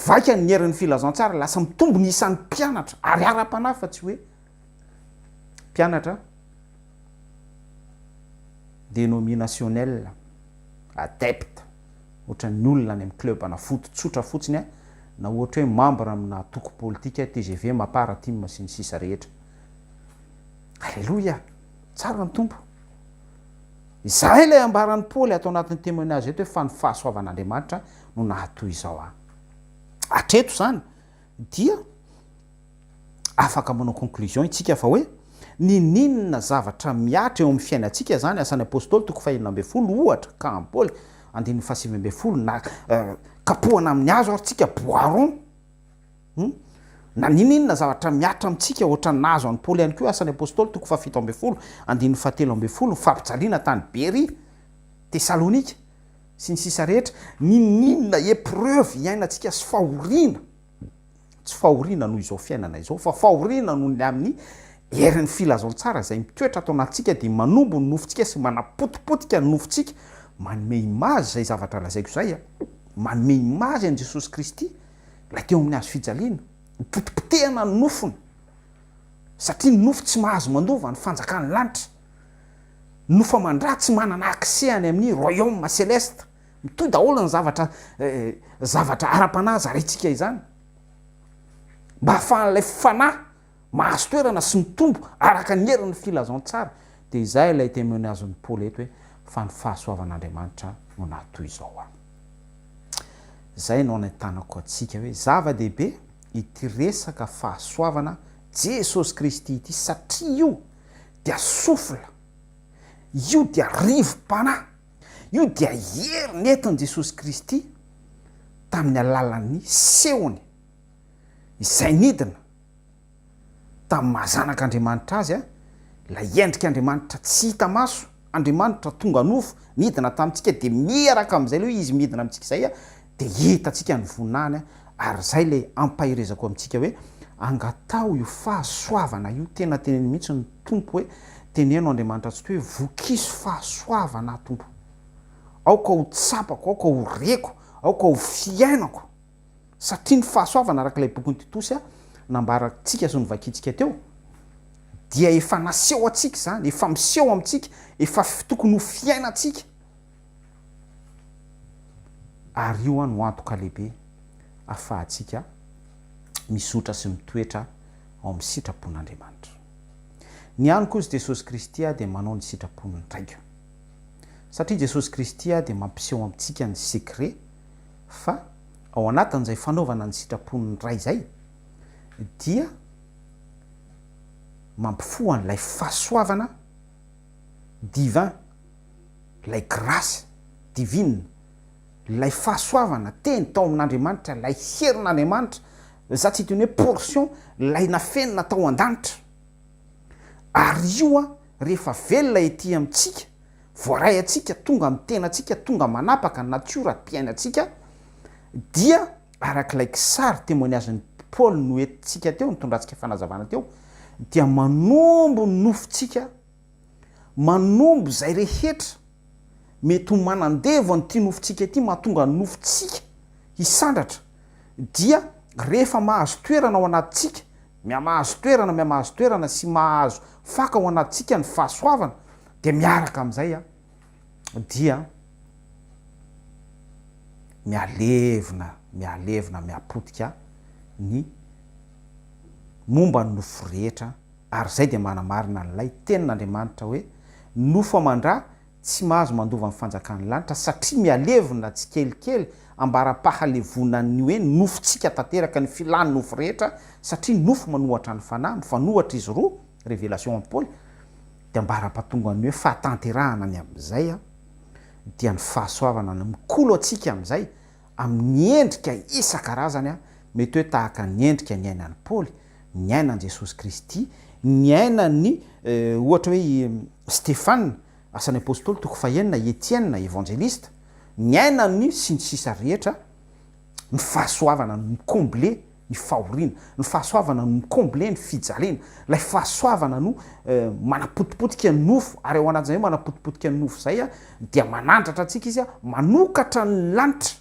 vaika ny herin'ny filazantsara, lasa mitombo ny isan'ny mpianatra, ary ara-panahy fa tsy hoe mpianatra dénominationnel adepte, ohatra ny olona any amin'ny club na foot tsotra fotsiny na ohatra hoe membre amina toko politika TGV mapara team sy ny sisa rehetra. Alléluia, tsara ny tompo. Izay lay ambaran'ny Paoly atao anatin'ny témoignage eto hoe fa ny fahasoavan'Andriamanitra no nahatoy izao atreto zany dia afaka manao conclusion itsika fa hoe ninona zavatra miatra eo amin'ny fiainantsika zany asan'ny apôstôly toko 2 ohatra ka amin'ny Paoly 7 na kapohana amin'ny hazo ary tsika boiron na ninona zavatra miatra amintsika ohatra ny nahazo an'ny Paoly ihany koa asan'ny apôstôly toko 7 fampijaliana tany Bery, Tesalonika sy ny sisa rehetra, ninona épreuve iainantsika sy fahoriana, tsy fahoriana noho izao fiainana izao fa fahoriana noho ny amin'ny herin'ny filazantsara izay mitoetra atao anatintsika de manombo ny nofontsika sy manapotipotika ny nofontsika, manome image zay zavatra lazaiko zay manome image an'i Jesosy Kristy la teo amin'ny hazo fijaliana, potipotehana ny nofony, satria ny nofo tsy mahazo mandova ny fanjakan'ny lanitra, ny nofo amandra tsy manana accès any amin'ny royaume céleste, mitoy daholo ny zavatra ara-panahy zarentsika izany, mba ahafahan'ilay fanahy mahazo toerana sy mitombo araka ny herin'ny filazantsara. De izay lay témoignage ny Paoly eto hoe fa ny fahasoavan'Andriamanitra no nahatoy izao Zay no anentanako atsika hoe zava-dehibe ity resaka fahasoavana Jesosy Kristy ity, satria io dia sofla, io dia rivo-panahy, io dia hery nentin' Jesosy Kristy tamin'ny alalan'ny sehony izay nidina tamin'ny mahazanak'Andriamanitra azy la endrik'Andriamanitra tsy hita maso, Andriamanitra tonga nofo midina tamintsika de miaraka amin'izay le izy midina amintsika izay de hitatsika ny voninahiny ary zay le ampahirezako amintsika hoe angatao io fahasoavana io, tena teneny mihitsy ny tompo hoe teneno Andriamanitra tsy hoe vokiso fahasoavana tompo, aoka ho tsapako, aoka ho reko, aoka ho fiainako satria ny fahasoavana arak'ilay bokyny titosy nambarantsika sy novakitsika teo dia efa naseho atsika zany, efa miseho amintsika, efa tokony ho fiainantsika. Ary io no antoka lehibe ahafahantsika misotra sy mitoetra ao amin'ny sitrapon'Andriamanitra. Ny aniko izy Jesosy Kristy dia manao ny sitrapon'ny raika. Satria Jesosy Kristy dia mampiseho amintsika ny secret fa ao anatin'izay fanaovana ny sitrapon'ny ray zay dia mampifoha an'ilay fahasoavana divin, lay grâce divine, lay fahasoavana teny tao amin'Andriamanitra, lay herin'Andriamanitra, za tsy hiteny hoe portion lay nafenina tao an-danitra. Ary io rehefa velona ety amintsika, voaray atsika, tonga amin'ny tenantsika, tonga manapaka ny natiora mpiainantsika, dia arak'ilay kisary témoignagen'ny Paoly no entintsika teo, nitondrantsika fanazavana teo, dia manombo ny nofontsika, manombo zay rehetra mety ho manandevo an'ity nofontsika ity, mahatonga ny nofontsika hisandratra, dia rehefa mahazo toerana ao anatintsika, mahazo toerana sy mahazo faka ao anatintsika ny fahasoavana, dia miaraka amin'izay dia mialevina miapotika ny momba ny nofo rehetra. Ary zay dia manamarina n'ilay tenin'Andriamanitra hoe nofo amandra tsy mahazo mandova amin'ny fanjakan'ny lanitra, satria mialevina tsy kelikely ambara-pahalevona ny hoe nofontsika tanteraka ny filany nofo rehetra, satria nofo manohatra ny fanahy, mifanohatra izy roa, révélation amin'ny Paoly, dia ambara-pahatonga ny hoe fahatanterahana ny amin'izay dia ny fahasoavana ny mikolo atsika amin'izay amin'ny endrika isan-karazany mety hoe tahaka ny endrika ny ainan'ny Paoly, ny ainan'i Jesosy Kristy, ny ainan'ny ohatra hoe Stéphane, asan'ny apôstôly toko fahenina, Etienne évangéliste, ny ainan'ny sy ny sisa rehetra, ny fahasoavana ny comble ny fahoriana, ny fahasoavana no comble ny fijaliana, lay fahasoavana no manapotipotika ny nofo, ary ao anatin'izay manapotipotika ny nofo zay dia manandratra atsika izy manokatra ny lanitra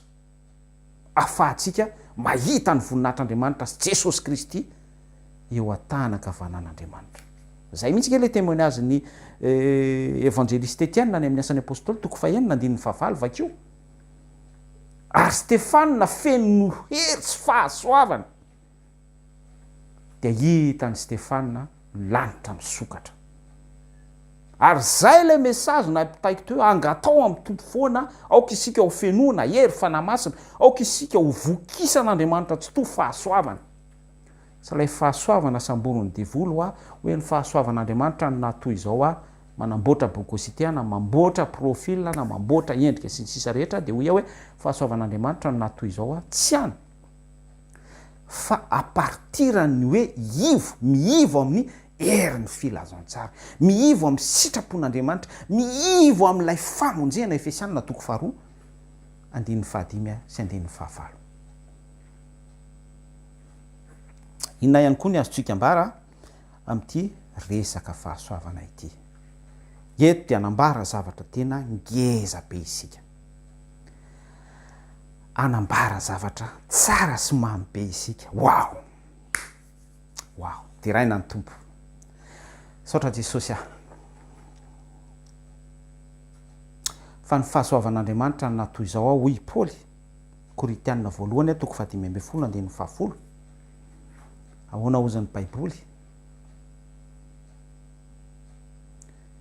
ahafahantsika mahita ny voninahitr'Andriamanitra sy Jesosy Kristy eo an-tanan-kavanan'Andriamanitra. Zay mihitsy ke le témoignage ny évangéliste Etienne ny amin'ny asan'ny apôstôly toko fahenina andininy fahavalo vakio. Ary Stéphane feno hery sy fahasoavana dia hitany Stéphane lanitra misokatra. Ary zay le message nampitaiko teo angatao amin'ny tompo foana, aoka isika ho fenoana hery fanamasina, aoka isika ho vokisan'Andriamanitra tsy to fahasoavana. Sa lay fahasoavana samborony devolo hoe ny fahasoavan'Andriamanitra no natoy izao manamboatra bokosité na mamboatra profil na mamboatra endrika sy ny sisa rehetra dia hoy hoe fahasoavan'Andriamanitra no natoy izao tsy any. Fa a partir ny hoe miivo amin'ny herin'ny filazantsara, miivo amin'ny sitrapon'Andriamanitra, miivo amin'ilay famonjena Efesianina toko faharoa andininy fahadimy sy andininy fahavalo. Inona ihany koa ny azontsika ambara amin'ity resaka fahasoavana ity. Eto dia anambara zavatra tena ngeza be isika. Anambara zavatra tsara sy mamy be isika. Wow! Dia raina ny tompo. Soratra Jesosy fa ny fahasoavan'Andriamanitra natoy izao hoy Paoly, Koritianina voalohany toko 5:10 andininy 10. Ahoana ozan'ny baiboly?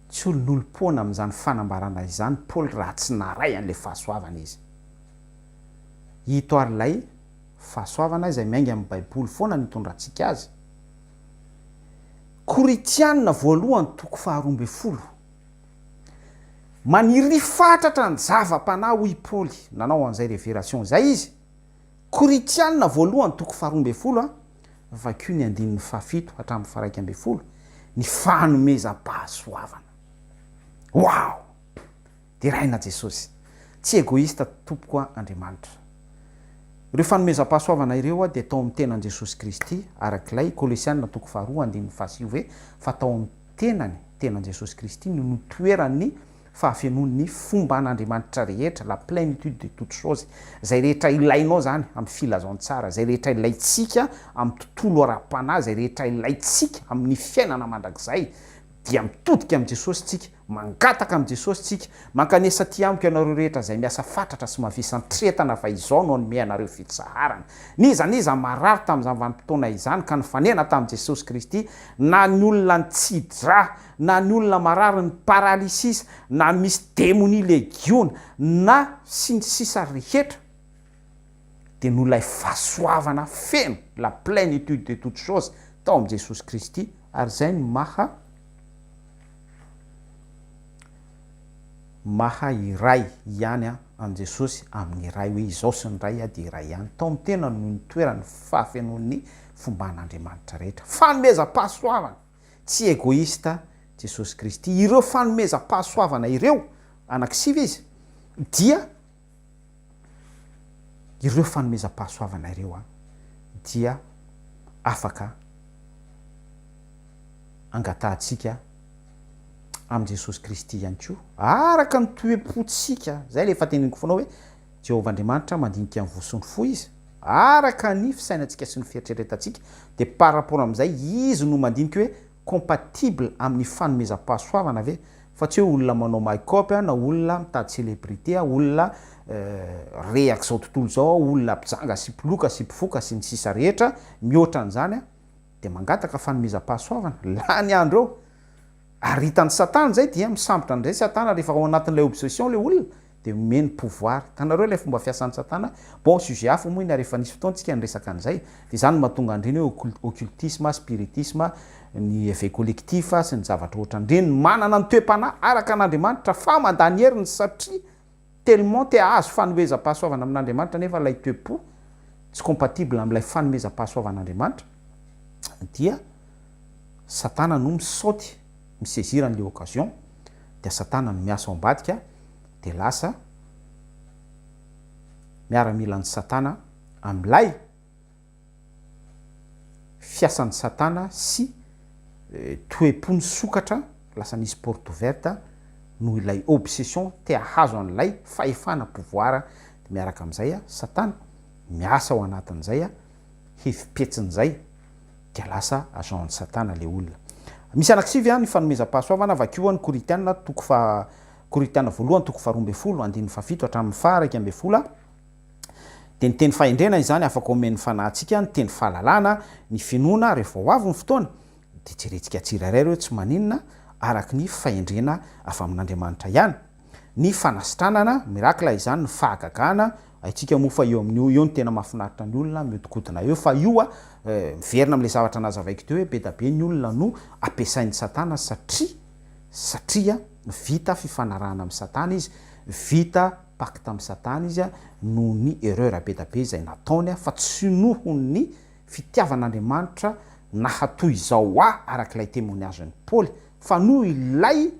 Tsy olon'olom-poana amin'izany fanambarana izany Paoly raha tsy naray an'ilay fahasoavana izy. Hito arylay fahasoavana izay miainga amin'ny baiboly foana nitondrantsika azy. Koritianina voalohany toko 12. Maniry fatratra ny zava-panahy hoy Paoly, nanao an'izay révélation zay izy. Koritianina voalohany toko 12 vakio ny andininy 7 hatramin'ny 12 ny fanomezam-pahasoavana. Wow! Dia raina Jesosy, tsy egoista tompoko Andriamanitra. Ireo fanomezam-pahasoavana ireo dia tao amin'ny tenan'i Jesosy Kristy arak'ilay Kolosianina toko 2 andininy 9 fa tao amin'ny tenan'i Jesosy Kristy no toeran'ny fahafenon'ny fomba an'Andriamanitra rehetra, la plénitude de toutes choses, zay rehetra ilainao zany amin'ny filazantsara, zay rehetra ilaitsika amin'ny tontolo ara-panahy, zay rehetra ilaitsika amin'ny fiainana mandrakizay, dia mitodika amin'i Jesosy tsika, mangataka amin'i Jesosy tsika, mankanesa ty amiko ianareo rehetra zay miasa fatratra sy mahavisantretana fa izao no ny mianareo fitsaharana. Niza marary tamin'izany vanim-potoana izany ka nifanena tamin'i Jesosy Kristy, na ny olona nitsidra, na ny olona marary ny paralysis, na misy démonie legiona, na sy ny sisa rehetra, dia no ilay fahasoavana feno, la plénitude de toutes choses tao amin'i Jesosy Kristy, ary zay ny maha iray ihany amin'i Jesosy amin'ny iray, hoe izao sy ny ray dia iray ihany. Tao amin'ny tena no nitoerany fahafenon'ny fomba an'Andriamanitra rehetra. Fanomezam-pahasoavana, tsy égoïsta Jesosy Kristy. Ireo fanomezam-pahasoavana ireo, anankisivy izy, dia ireo fanomezam-pahasoavana ireo dia afaka angatahantsika amin'i Jesosy Kristy ihany koa, araka ny toe-pontsika. Zay le efa teneniko foana hoe Jehovah Andriamanitra mandinika ny voson'ny fo izy, araka ny fisainantsika sy ny fieritreretantsika, dia par rapport amin'izay izy no mandinika hoe compatible amin'ny fanomezam-pahasoavana ve, fa tsy hoe olona manao make-up na olona mitady célébrité, olona reaka zao tontolo zao, olona mpijanga sy mpiloka sy mpifoka sy ny sisa rehetra mihoatra an'izany, dia mangataka fanomezam-pahasoavana. Lany andro eo ary hitan'ny Satana zay dia misambotra andray Satana rehefa ao anatin'ilay obsession le olona, dia meny pouvoir. Tanareo ilay fomba fiasan'ny Satana. Bon, sujet hafa moa ina rehefa nisy fotoantsika niresaka an'izay, dia zany mahatonga andreny hoe occultisme, spiritisme, ny effet collectif sy ny zavatra ohatrandreny manana ny toe-panahy araka an'Andriamanitra fa mandany heriny, satria tellement te azo fanomezam-pahasoavana amin'Andriamanitra nefa ilay toe-po tsy compatible amin'ilay fanomezam-pahasoavan'Andriamanitra, dia Satana no misaoty misezira n'le occasion, dia Satana no miasa ao ambadika, dia lasa miara-milan'ny Satana amin'ilay fiasan'ny Satana sy toe-pony sokatra, lasa nisy porte ouverte no ilay obsession te ahazo an'ilay fahefana pouvoir. Dia miaraka amin'izay Satana miasa ao anatin'izay, hifipetsin'izay, dia lasa agent-ny Satana le olona. Misy anankisivy ny fanomezam-pahasoavana, vakio ny Koritiana Koritiana voalohany toko 12 andininy fafito hatramin'ny 11. Dia ny teny fahendrena izany afaka omen'ny fanahintsika, ny teny fahalalana, ny finoana rehefa ho avy ny fotoana, dia jerentsika tsirairay ireo tsy maninona araka ny fahendrena avy amin'Andriamanitra ihany. Ny fanasitranana mirakla izany, ny fahagagana, aitsika moa fa eo amin'io eo ny tena mahafinaritra ny olona miodikodina eo, fa io miverina amin'ilay zavatra nazavaiko teo hoe be da be ny olona no ampiasain'ny Satana, satria vita fifanarahana amin'ny Satana izy, vita pacte amin'ny Satana izy no ny erreur be da be izay nataony, fa tsy nohon'ny fitiavan'Andriamanitra nahatoy izao arak'ilay témoignage ny Paoly, fa noho ilay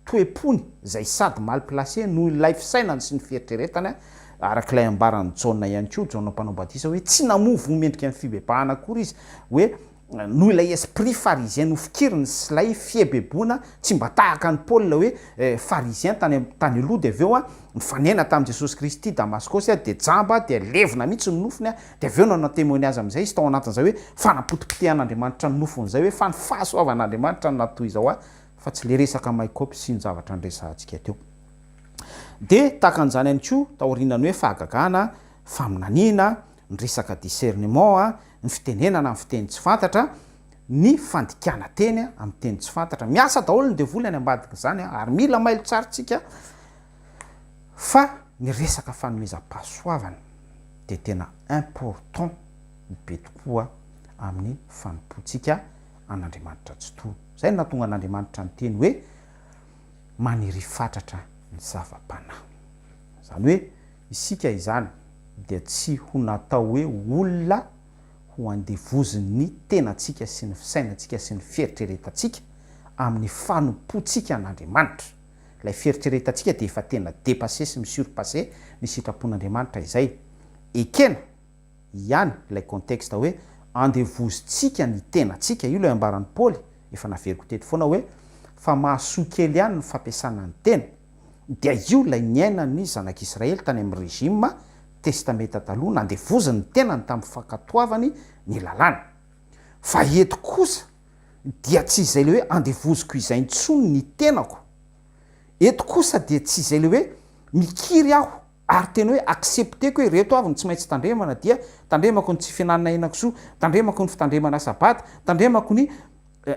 toe-pony zay sady mal placé, noho ilay fisainany sy ny fieritreretany, arak'ilay ambaran'ny Jaona ihany koa, Jaona mpanao batisa, hoe tsy namovo mendrika amin'ny fibebahana akory izy, hoe noho ilay esprit pharisien nofikiriny sy ilay fiebebona tsy mba tahaka ny Paoly hoe pharisien tany aloha, dia avy eo mifanena tamin'i Jesosy Kristy Damascosy, dia jamba dia levina mihitsy ny nofony, dia avy eo nanao témoignage amin'izay izy tao anatin'izay hoe fanapotipotehan'Andriamanitra ny nofon'izay, hoe fa ny fahasoavan'Andriamanitra ny natoy izao fa tsy le resaka maikopy sy ny zavatra nyresantsika teo. Dia tahaka an'izany ihany koa taorinany hoe fahagagana, faminaniana, ny resaka discernement, ny fitenenana amin'ny fiteny tsy fantatra, ny fandikana teny amin'ny teny tsy fantatra. Miasa daholo ny devoly any ambadika izany, ary mila mailo tsaritsika fa ny resaka fanomezam-pahasoavana dia tena important be tokoa amin'ny fanompoantsika an'Andriamanitra tsy toa. Zay no nahatonga an'Andriamanitra ny teny hoe maniry fatratra ny zava-panahy. Zany hoe isika izany dia tsy ho natao hoe olona ho andevoziny tenantsika sy ny fisainantsika sy ny fieritreretantsika amin'ny fanompoantsika an'Andriamanitra. Ilay fieritreretantsika dia efa tena dépassé sy misurpassé ny sitrapon'Andriamanitra izay. Ekena ihany ilay contexte hoe andevozitsika ny tenantsika, io ilay ambaran'ny Paoly, efa naveriko teto foana hoe fa mahasoa kely ihany ny fampiasana ny tena, dia io lay niainany zanak'Israely tany amin'ny rejima testamenta taloha nandevozany ny tenany tamin'ny fankatoavany ny lalàna. Fa eto kosa dia tsy izay le hoe andevoziko izay ntsony ny tenako. Eto kosa dia tsy izay le hoe mikiry aho ary tena hoe accepteko hoe reto avy ny tsy maintsy tandremana dia tandremako ny tsy fihinanana henan-kisoa, tandremako ny fitandremana sabata, tandremako ny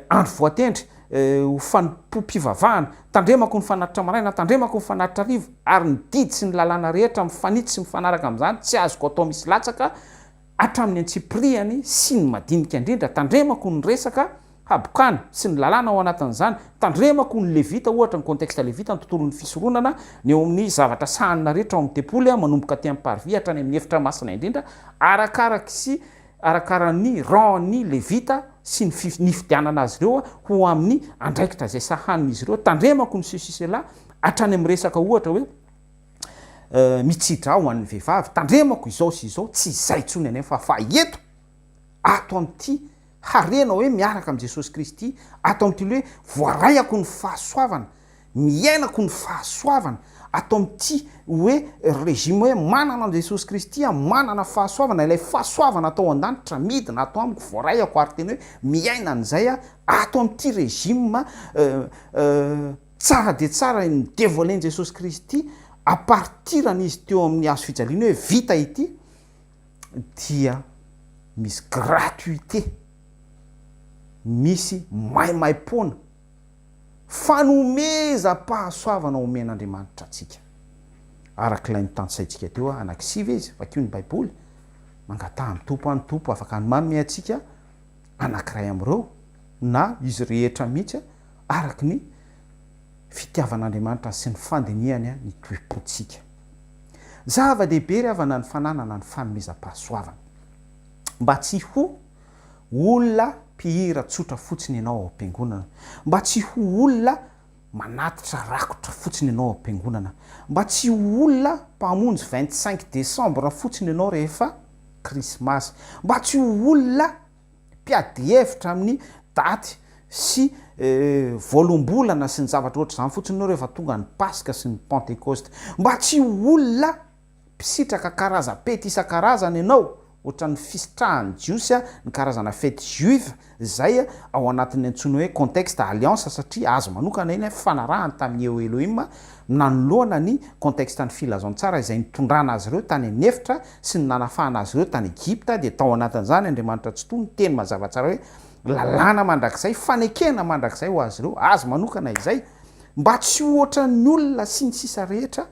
andro voatendry ho fanompom-pivavahana, tandremako ny fanatitra maraina, tandremako ny fanatitra rivo, ary ny didy sy ny lalàna rehetra mifanitsy sy mifanaraka amin'izany tsy azoko atao misy latsaka hatramin'ny antsipriany sy ny madinika indrindra. Tandremako ny resaka habokany sy ny lalàna ao anatin'izany, tandremako ny levita ohatra ny contexte levita ny tontolon'ny fisoronana ny eo amin'ny zavatra sahanina rehetra ao amin'ny tempoly manomboka ty amin'ny parvis hatrany amin'ny efitra masina indrindra, arakaraky sy arakaran'ny ran'ny levita sy ny fidianana azy ireo ho amin'ny andraikitra zay sahanin'izy ireo. Tandremako ny sisisela hatrany amin'ny resaka ohatra hoe mitsidra ho an'ny vehivavy, tandremako izao sy izao, tsy izay tsony ane fa eto ato amin'ity harena hoe miaraka am' Jesosy Kristy, ato amin'ity hoe voarayako ny fahasoavana, miainako ny fahasoavana, ato amin'ity hoe rejima hoe manana am' Jesosy Kristy, manana fahasoavana, ilay fahasoavana atao an-danitra midina atao amiko voarayako ary tena hoe miaina an'izay ato amin'ity rejima tsara de tsara ny dévoilen'i Jesosy Kristy à partiran'izy teo amin'ny hazo fijaliana hoe vita ity, dia misy gratuité, misy maimaim-poana, fanomezam-pahasoavana omen'Andriamanitra atsika. Arak'ilay nitansaitsika teo anankisivy izy, vakio ny baiboly mangataha amin'ny tompo any tompo afaka hanymamy atsika anankiray am'ireo na izy rehetra mihitsy araky ny fitiavan'Andriamanitra sy ny fandinihany ny toe-potsika. Zava-dehibe ry havana ny fananana ny fanomezam-pahasoavana mba tsy ho olona mpihira tsotra fotsiny ianao ao am-piangonana, mba tsy ho olona manatitra rakotra fotsiny ianao ao am-piangonana, mba tsy ho olona mpamonjy 25 décembre fotsiny ianao rehefa krismasy, mba tsy ho olona mpiady hevitra amin'ny daty sy voalombolana sy ny zavatra ohatr' izany fotsiny ianao rehefa tonga ny paska sy ny pentecoste, mba tsy ho olona mpisitraka karazam-pety isan-karazana ianao ohatra ny fisitrahany jiosy ny karazana fety juive zay ao anatin'ny antsoina hoe contexte alliance, satria azo manokana iny fanarahany tamin'ny eo Elohim nanoloana ny contexte ny filazantsara izay nitondrana azy ireo tany anefitra sy ny nanafahana azy ireo tany Egypta. Dia tao anatin'izany Andriamanitra tsy tony teny mazava tsara hoe lalàna mandrakizay, fanekena mandrakizay ho azy ireo, azo manokana izay mba tsy ohatra ny olona sy ny sisa rehetra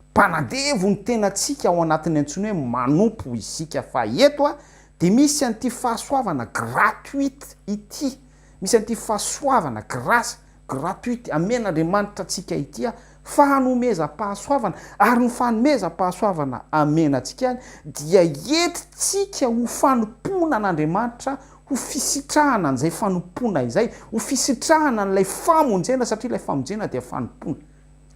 mpanandevo ny tenatsika ao anatin'ny antsoina hoe manompo isika. Fa eto dia misy an'ity fahasoavana gratuite ity, misy an'ity fahasoavana grâce gratuite amen'Andriamanitra atsika ity fanomezam-pahasoavana, ary ny fanomezam-pahasoavana amenatsika dia entitsika ho fanompona an'Andriamanitra, ho fisitrahana an'izay fanompona izay, ho fisitrahana n'ilay famonjena, satria ilay famonjena dia fanompona.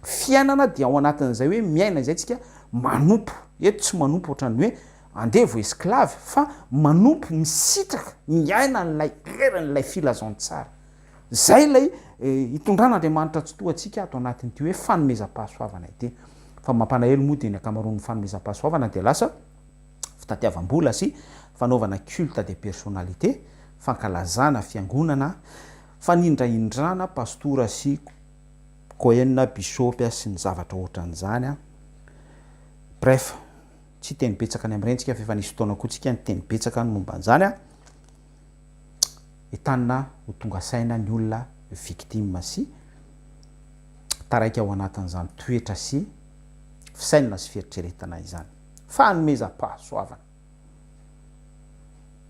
Fiainana dia ao anatin'izay hoe miaina izay tsika manompo. Eto tsy manompo ohatrany hoe andevo esclave, fa manompo misitraka miaina n'ilay eran'ilay filazantsara. Zay lay itondran'Andriamanitra tsy toa atsika ato anatin'ity hoe fanomezam-pahasoavana ity. Fa mampalahelo moa dia ny akamaroan'ny fanomezam-pahasoavana dia lasa fitatiavam-bola sy fanaovana culte de personnalité, fankalazana fiangonana, fanindraindrana pastora sy koenina bisopy sy ny zavatra ohatran'izany. Bref, tsy teny betsaka ny am'rentsika fa efa nisy fotoana koa tsika ny teny betsaka ny momba an'izany entanina ho tonga saina ny olona victime sy taraiky ao anatin'izany toetra sy fisainana sy fieritreretana izany. Fanomezam-pahasoavana.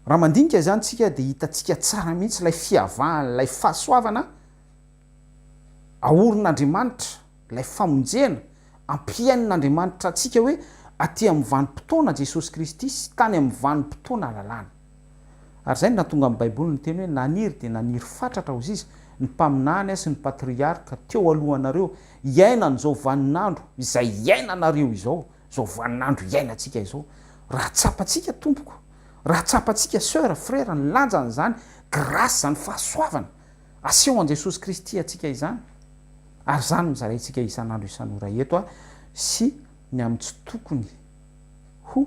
Raha mandinika izany tsika dia hitantsika tsara mihitsy ilay fiavahana, ilay fahasoavana aorin'Andriamanitra, ilay famonjena ampiain'Andriamanitra atsika hoe aty amin'ny vanim-potoana Jesosy Kristy sy tany amin'ny vanim-potoana lalàna. Ary zay natonga amin'ny baiboly ny teny hoe naniry dia naniry fatratra hozy izy ny mpaminany sy ny patriarka teo alohanareo iaina n'izao vaninandro izay iainanareo izao vaninandro iainantsika izao. Raha tsapantsika tompoko, raha tsapantsika sœur frère ny lanjan'izany grâce zany fahasoavana aseho an Jesosy Kristy atsika izany. ary zany mizarantsika isan'andro isan'ora eto sy ny amin'ny tsy tokony ho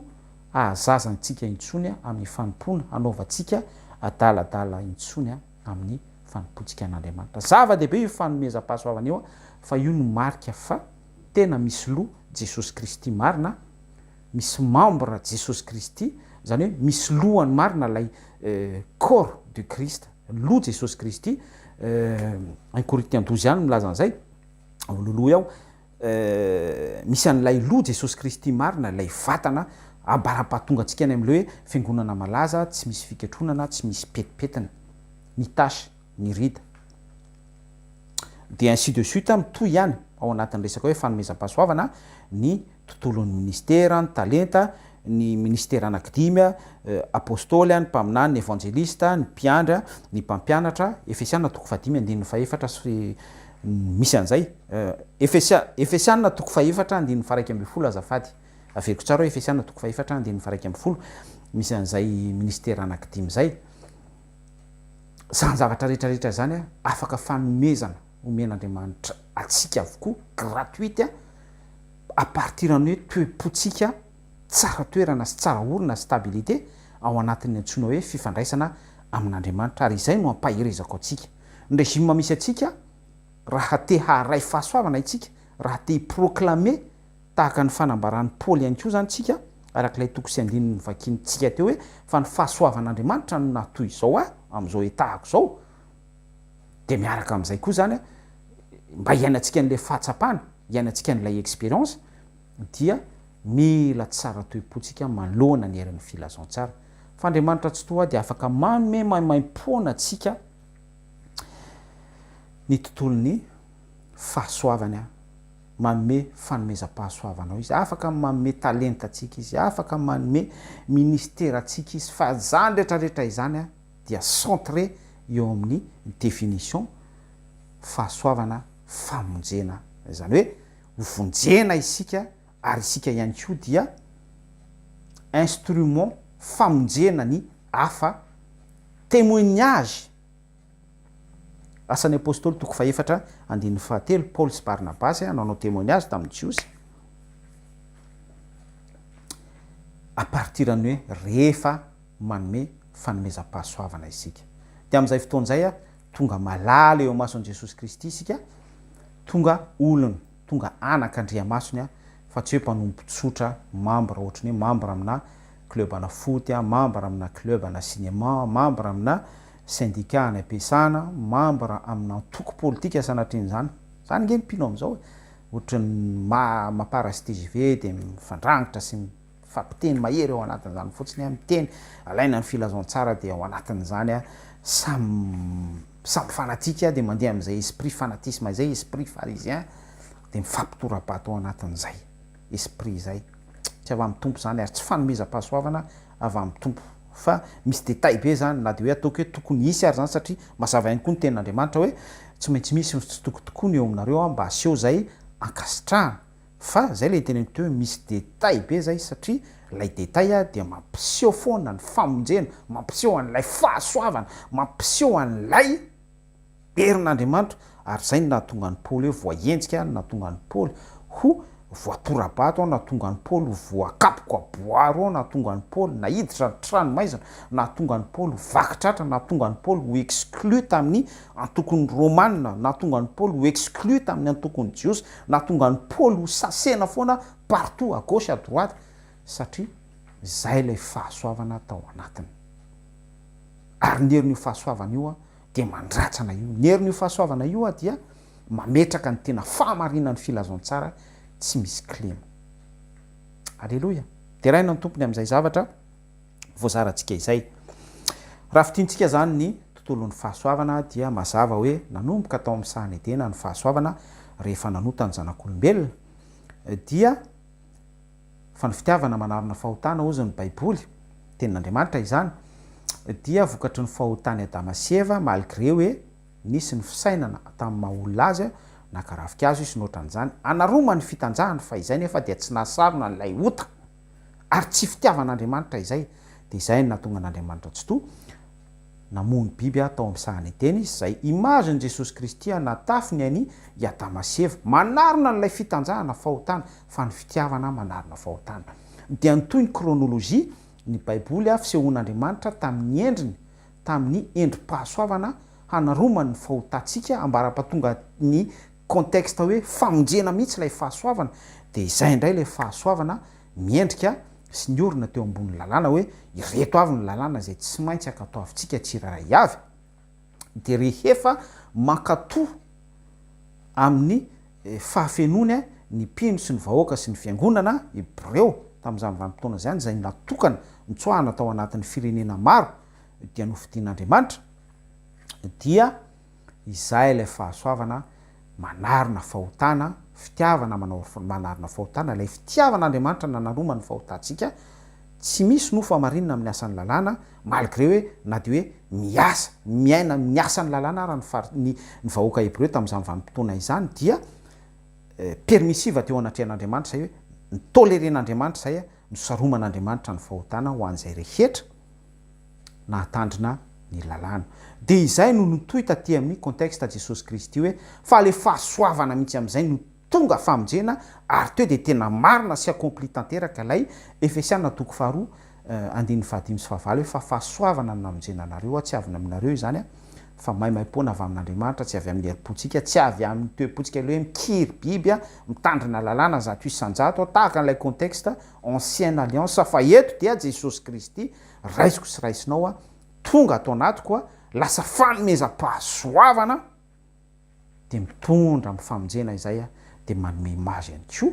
ahazazantsika intsony amin'ny fanompona anaovantsika adaladala intsony amin'ny fanompontsika an'Andriamanitra. Zava-dehibe io fanomezam-pahasoavana io fa io no marika fa tena misy loha Jesosy Kristy marina, misy membre Jesosy Kristy, zany hoe misy lohany marina lay corps de Christ, loha Jesosy Kristy. 1 Corinthiens 12 ihany milaza an'izay loloha ao, misy an'ilay loha Jesosy Kristy marina lay vatana abara-pahatonga antsika any amin'le hoe fiangonana malaza tsy misy fiketronana, tsy misy petipetina, ny tasy, ny rida, de ainsi de suite mitoy ihany ao anatin'ny resaka hoe fanomezam-pahasoavana ny tontolon'ny ministera, ny talenta, ny ministera anankidimy, apôstôly, ny mpaminany, ny evangelista, ny mpiandra, ny mpampianatra. Efesianina 5:4 sy misy an'izay. Efesianina 5:1-12 azafady. Averiko tsara hoe Efesianina 5:1-12 misy an'izay ministera anankidimy zay. Zany zavatra rehetrarehetra zany afaka fanomezana omen'Andriamanitra atsika avokoa gratuite à partir ny hoe toe-potsika tsara toerana sy tsara orina stabilité ao anatin'ny antsoina hoe fifandraisana amin'Andriamanitra, ary izay no ampahirezako atsika. Ny régime misy atsika raha te haray fahasoavana itsika, raha te proclamer tahaka ny fanambaran'ny Paoly ihany koa zany tsika, arak'ilay toko sy andininy vakintsika teo hoe fa ny fahasoavan'Andriamanitra no natoy izao amin'izao etahako zao, de miaraka amin'izay koa zany mba hiainantsika an'le fahatsapana, hiainantsika an'ilay expérience, dia mila tsara toe-potsika manoloana ny herin'ny filazantsara. Fa Andriamanitra tsy toa dia afaka manome maimaim-poana atsika ny tontolon'ny fahasoavana, manome fanomezam-pahasoavana izy, afaka manome talenta atsika izy, afaka manome ministera atsika izy, fa zany rehetrarehetra izany dia centré eo amin'ny définition fahasoavana famonjena, zany hoe hovonjena isika, ary isika ihany koa dia instrument famonjena ny hafa, témoignage. Asan'ny apôstôly 4:7 Paoly sy Barnabasy nanao témoignage tamin'ny Jiosy à partir ny hoe rehefa manome fanomezam-pahasoavana isika. De amin'izay fotoan'izay tonga malala eo mason'i Jesosy Kristy isika, tonga olona, tonga anak'Andriamasony, fa tsy hoe mpanompo tsotra membre ohatrany hoe membre amina club ana foot, membre amina club ana cinéma, membre amina syndicat any ampiasana, membre amina antoko politika sanatrin' zany nge mpino am'izao ohatrany maparasy TGV de mifandrangitra sy mifampiteny mahery ao anatin'izany fotsiny miteny alaina ny filazantsara de ao anatin'izany samy fanatika de mandeha am'izay esprit fanatisme zay, esprit pharisien, de mifampitora-bato ao anatin'izay esprit zay. Tsy avy amin'ny tompo zany ary tsy fanomezam-pahasoavana avy amin'ny tompo, fa misy détail be zany, na de hoe ataoko hoe tokony hisy ary zany satria mazava ihany koa ny tenin'Andriamanitra hoe tsy maintsy misy tsy tokotokony eo aminareo mba aseho zay ankasitrahana, fa zay le teneniko teo hoe misy détail be zay satria lay détail dia mampiseho foana ny famonjena, mampiseho an'ilay fahasoavana, mampiseho an'ilay herin'Andriamanitra, ary zay no nahatonga ny Paoly hoe voahenjika, nahatonga ny Paoly ho voatora-bato, nahatonga ny Paoly voakapoka boaro, nahatonga ny Paoly nahiditra tranomaizina, nahatonga ny Paoly vakitratra, nahatonga ny Paoly ho exclu tamin'ny antokony romanina, nahatonga ny Paoly ho exclu tamin'ny antokony jiosy, nahatonga ny Paoly ho sasena foana partout à gauche à droite, satria zay lay fahasoavana tao anatiny. Ary ny herin'io fahasoavana io dia mandratsana io, ny herin'io fahasoavana io dia mametraka ny tena fahamarinan'ny filazantsara tsy misy klema. Alleluia. De raina ny tompony amin'izay zavatra voazarantsika izay. Raha fitiantsika zany ny tontolon'ny fahasoavana dia mazava hoe nanomboka tao amin'ny sahany edena ny fahasoavana rehefa nanota ny zanak'olombelona, dia fa ny fitiavana manarona fahotana ozy ny baiboly tenin'Andriamanitra izany, dia vokatry ny fahotany Adama sy Eva, malgré hoe nisy ny fisainana tamin'ny maha-olona azy nakarafika azy sy noatran'izany, anaroma ny fitanjahany fa izay nefa dia tsy nasarona n'ilay ota, ary tsy fitiavan'Andriamanitra izay, de izay no nahatonga an'Andriamanitra tsy toa namono biby tao amin'ny sahany teny izy zay imageny Jesosy Kristy natafiny any Adamaseva manarona n'ilay fitanjahana fahotana fa ny fitiavana manarona fahotana dia nytoy ny kronolojia ny baiboly fisehoan'Andriamanitra tamin'ny endriny tamin'ny endrim-pahasoavana hanaromany ny fahotantsika ambara-patonga ny contexte hoe famonjena mihitsy ilay fahasoavana dia izay indray ilay fahasoavana miendrika sy ny orina teo ambony lalàna hoe ireto avy ny lalàna zay tsy maintsy akatoavintsika tsiraray avy dia rehefa mankatoa amin'ny fahafenony ny mpino sy ny vahoaka sy ny fiangonana ireo tamin'izany vanim-potoana zany zay natokana nitsoahana tao anatin'ny firenena maro dia nofidian'Andriamanitra dia izay ilay fahasoavana manarina fahotana fitiavana manarina fahotana ilay fitiavan'Andriamanitra nanaromany fahotantsika tsy misy nofo amarinina amin'ny asan'ny lalàna malgré hoe na dia hoe miasa miaina miasa ny lalàna raha ny vahoaka hebreo tamin'izany vanim-potoana izany dia permissiva teo anatrehan'Andriamanitra zay hoe nitoleren'Andriamanitra zay nosaroman'Andriamanitra ny fahotana ho an'izay rehetra nahatandrina ny lalàna dia izay no notoy taty amin'ny contexte Jesosy Kristy hoe fa le fahasoavana mihitsy amin'izay no tonga famonjena ary teo dia tena marina sy accompli tanteraka ilay Efesiana 4:5-7 hoe fa fahasoavana no namonjena anareo tsy avy aminareo izany fa maimaimpona avy amin'Andriamanitra tsy avy amin'ny herim-pontsika tsy avy amin'ny toe-pontsika ilay hoe mikiry biby mitandrina lalàna zato isan-jato tahaka n'ilay contexte ancienne alliance fa eto dia Jesosy Kristy raisiko sy raisinao tonga atao anatiko lasa fanomezam-pahasoavana dia mitondra amin'ny famonjena izay dia manome image ihany koa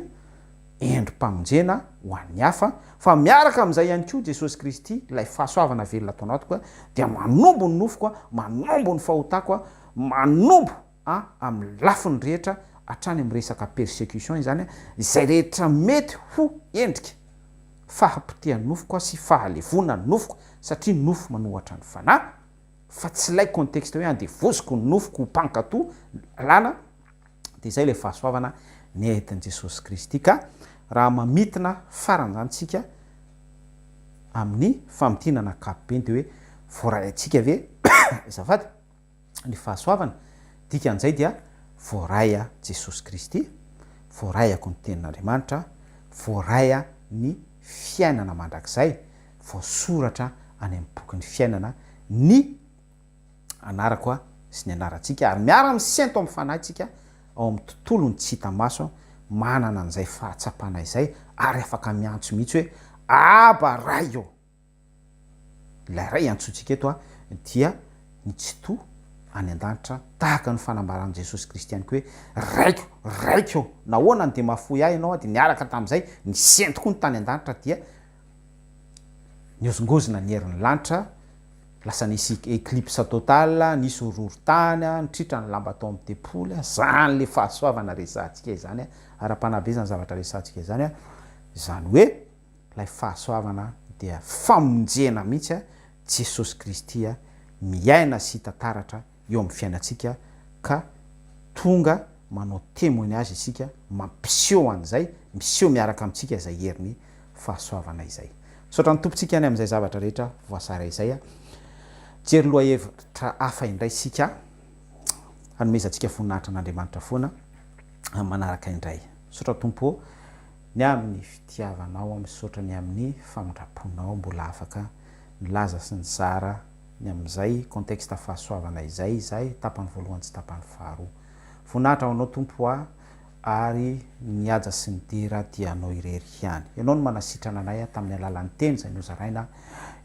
endrim-pamonjena ho an'ny hafa fa miaraka amin'izay ihany koa Jesosy Kristy ilay fahasoavana velona atao anatiko dia manombo ny nofoko manombo ny fahotako manombo amin'ny lafiny rehetra hatrany amin'ny resaka persécution izany izay rehetra mety ho endrika fahampitehan'ny nofoko sy fahalevona ny nofoko satria nofo manohatra ny fanahy fa tsy ilay contexte hoe andevoziko ny nofoko ho mpankatoa lalàna dia izay ilay fahasoavana nentin' Jesosy Kristy ka raha mamitina faranjantsika amin'ny famidinana ankapobeny dia hoe voaray antsika ve zafady ny fahasoavana dikan'izay dia voaray Jesosy Kristy voarayako ny tenin'Andriamanitra voaray ny fiainana mandrakizay voasoratra any amin'ny boky ny fiainana ny anarako sy ny anarantsika ary miara misento amin'ny fanahytsika ao amin'ny tontolony tsy hita maso manana an'izay fahatsapana izay ary afaka miantso mihitsy hoe aba ray eo ilay ray antsointsika eto dia ny tsito any an-danitra tahaka ny fanambaran'i Jesosy Kristy ihany koa hoe raiko nahoana ny dia mahafoy ahy ianao dia niaraka tamin'izay ny sentoko ny tany an-danitra dia niozongozina ny herin'ny lanitra lasa nisy éclipse total nisy horohorontany nitritra ny lamba tao amin'ny tepoly zany le fahasoavana resantsika izany ara-panabezany zavatra resantsika izany izany hoe ilay fahasoavana dia famonjena mihitsy Jesosy Kristy miaina sy tantaratra eo amin'ny fiainantsika ka tonga manao témoignage isika mampiseho an'izay miseho miaraka amintsika izay heriny fahasoavana izay saotra ny tompontsika any amin'izay zavatra rehetra voasara izay jery loha hevitra hafa indray sika hanomezantsika voninahitra an'Andriamanitra foana manaraka indray saotra tompo ny amin'ny fitiavanao misaotra ny amin'ny famondraponao mbola afaka milaza sy ny tsara ny amin'izay contexte fahasoavana izay tapany voalohany sy tapany faharoa voninahitra anao tompo ary niaja sy ny dira dia anao irery ihany ianao no manasitrana anay tamin'ny alalan'ny teny zay nozaraina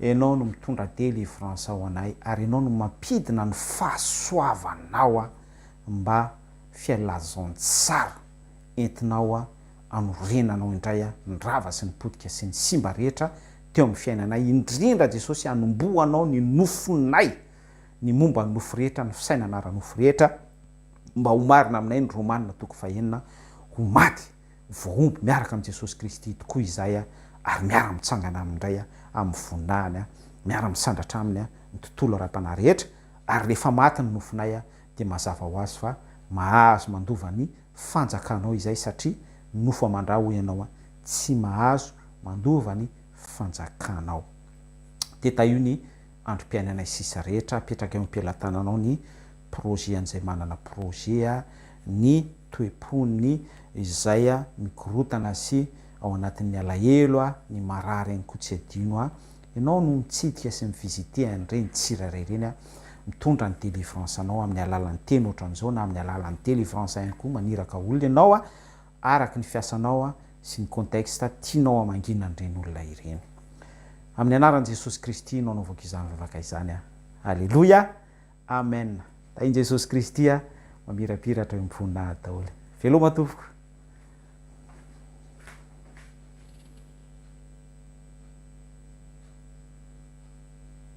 ianao no mitondra délivrance ao anay ary ianao no mampidina ny fahasoavanao mba fialazantsara entinao anorenanao indray ny rava sy ny potika sy ny simba rehetra teo amin'ny fiainanay indrindra Jesosy anomboanao ny nofonay ny momba ny nofo rehetra ny fisainana ara-nofo rehetra mba ho marina aminay ny romanina toko fahenina ho maty voaomby miaraka amin'i Jesosy Kristy tokoa izay ary miara mitsangana amindray amin'ny voninahiny miara misandratra aminy ny tontolo ara-panahy rehetra ary rehefa maty ny nofonay dia mazava ho azy fa mahazo mandova ny fanjakanao izay satria nofo amandraho ianao tsy mahazo mandova ny fanjakanao dia io ny androm-piainana sisa rehetra apetraka eo ampilatananao ny projet an'izay manana projet ny toepony izay mikorotana sy ao anatin'ny alahelo ny marary any koa tsy adino ianao no mitsidika sy mivizite an'ireny tsirairay ireny mitondra ny délivrance anao amin'ny alalan'ny teny ohatran'izao na amin'ny alalan'ny délivrance ihany koa maniraka olona ianao araky ny fiasanao sy ny contexte tianao amanginan'ireny olona ireny. Amin'ny anaran'i Jesosy Kristy no anaovako izany vavaka izany Alleluia. Amen. Tain'i Jesosy Kristy mamirapiratra eo amin'ny voninahity daholo. Veloma tompoko.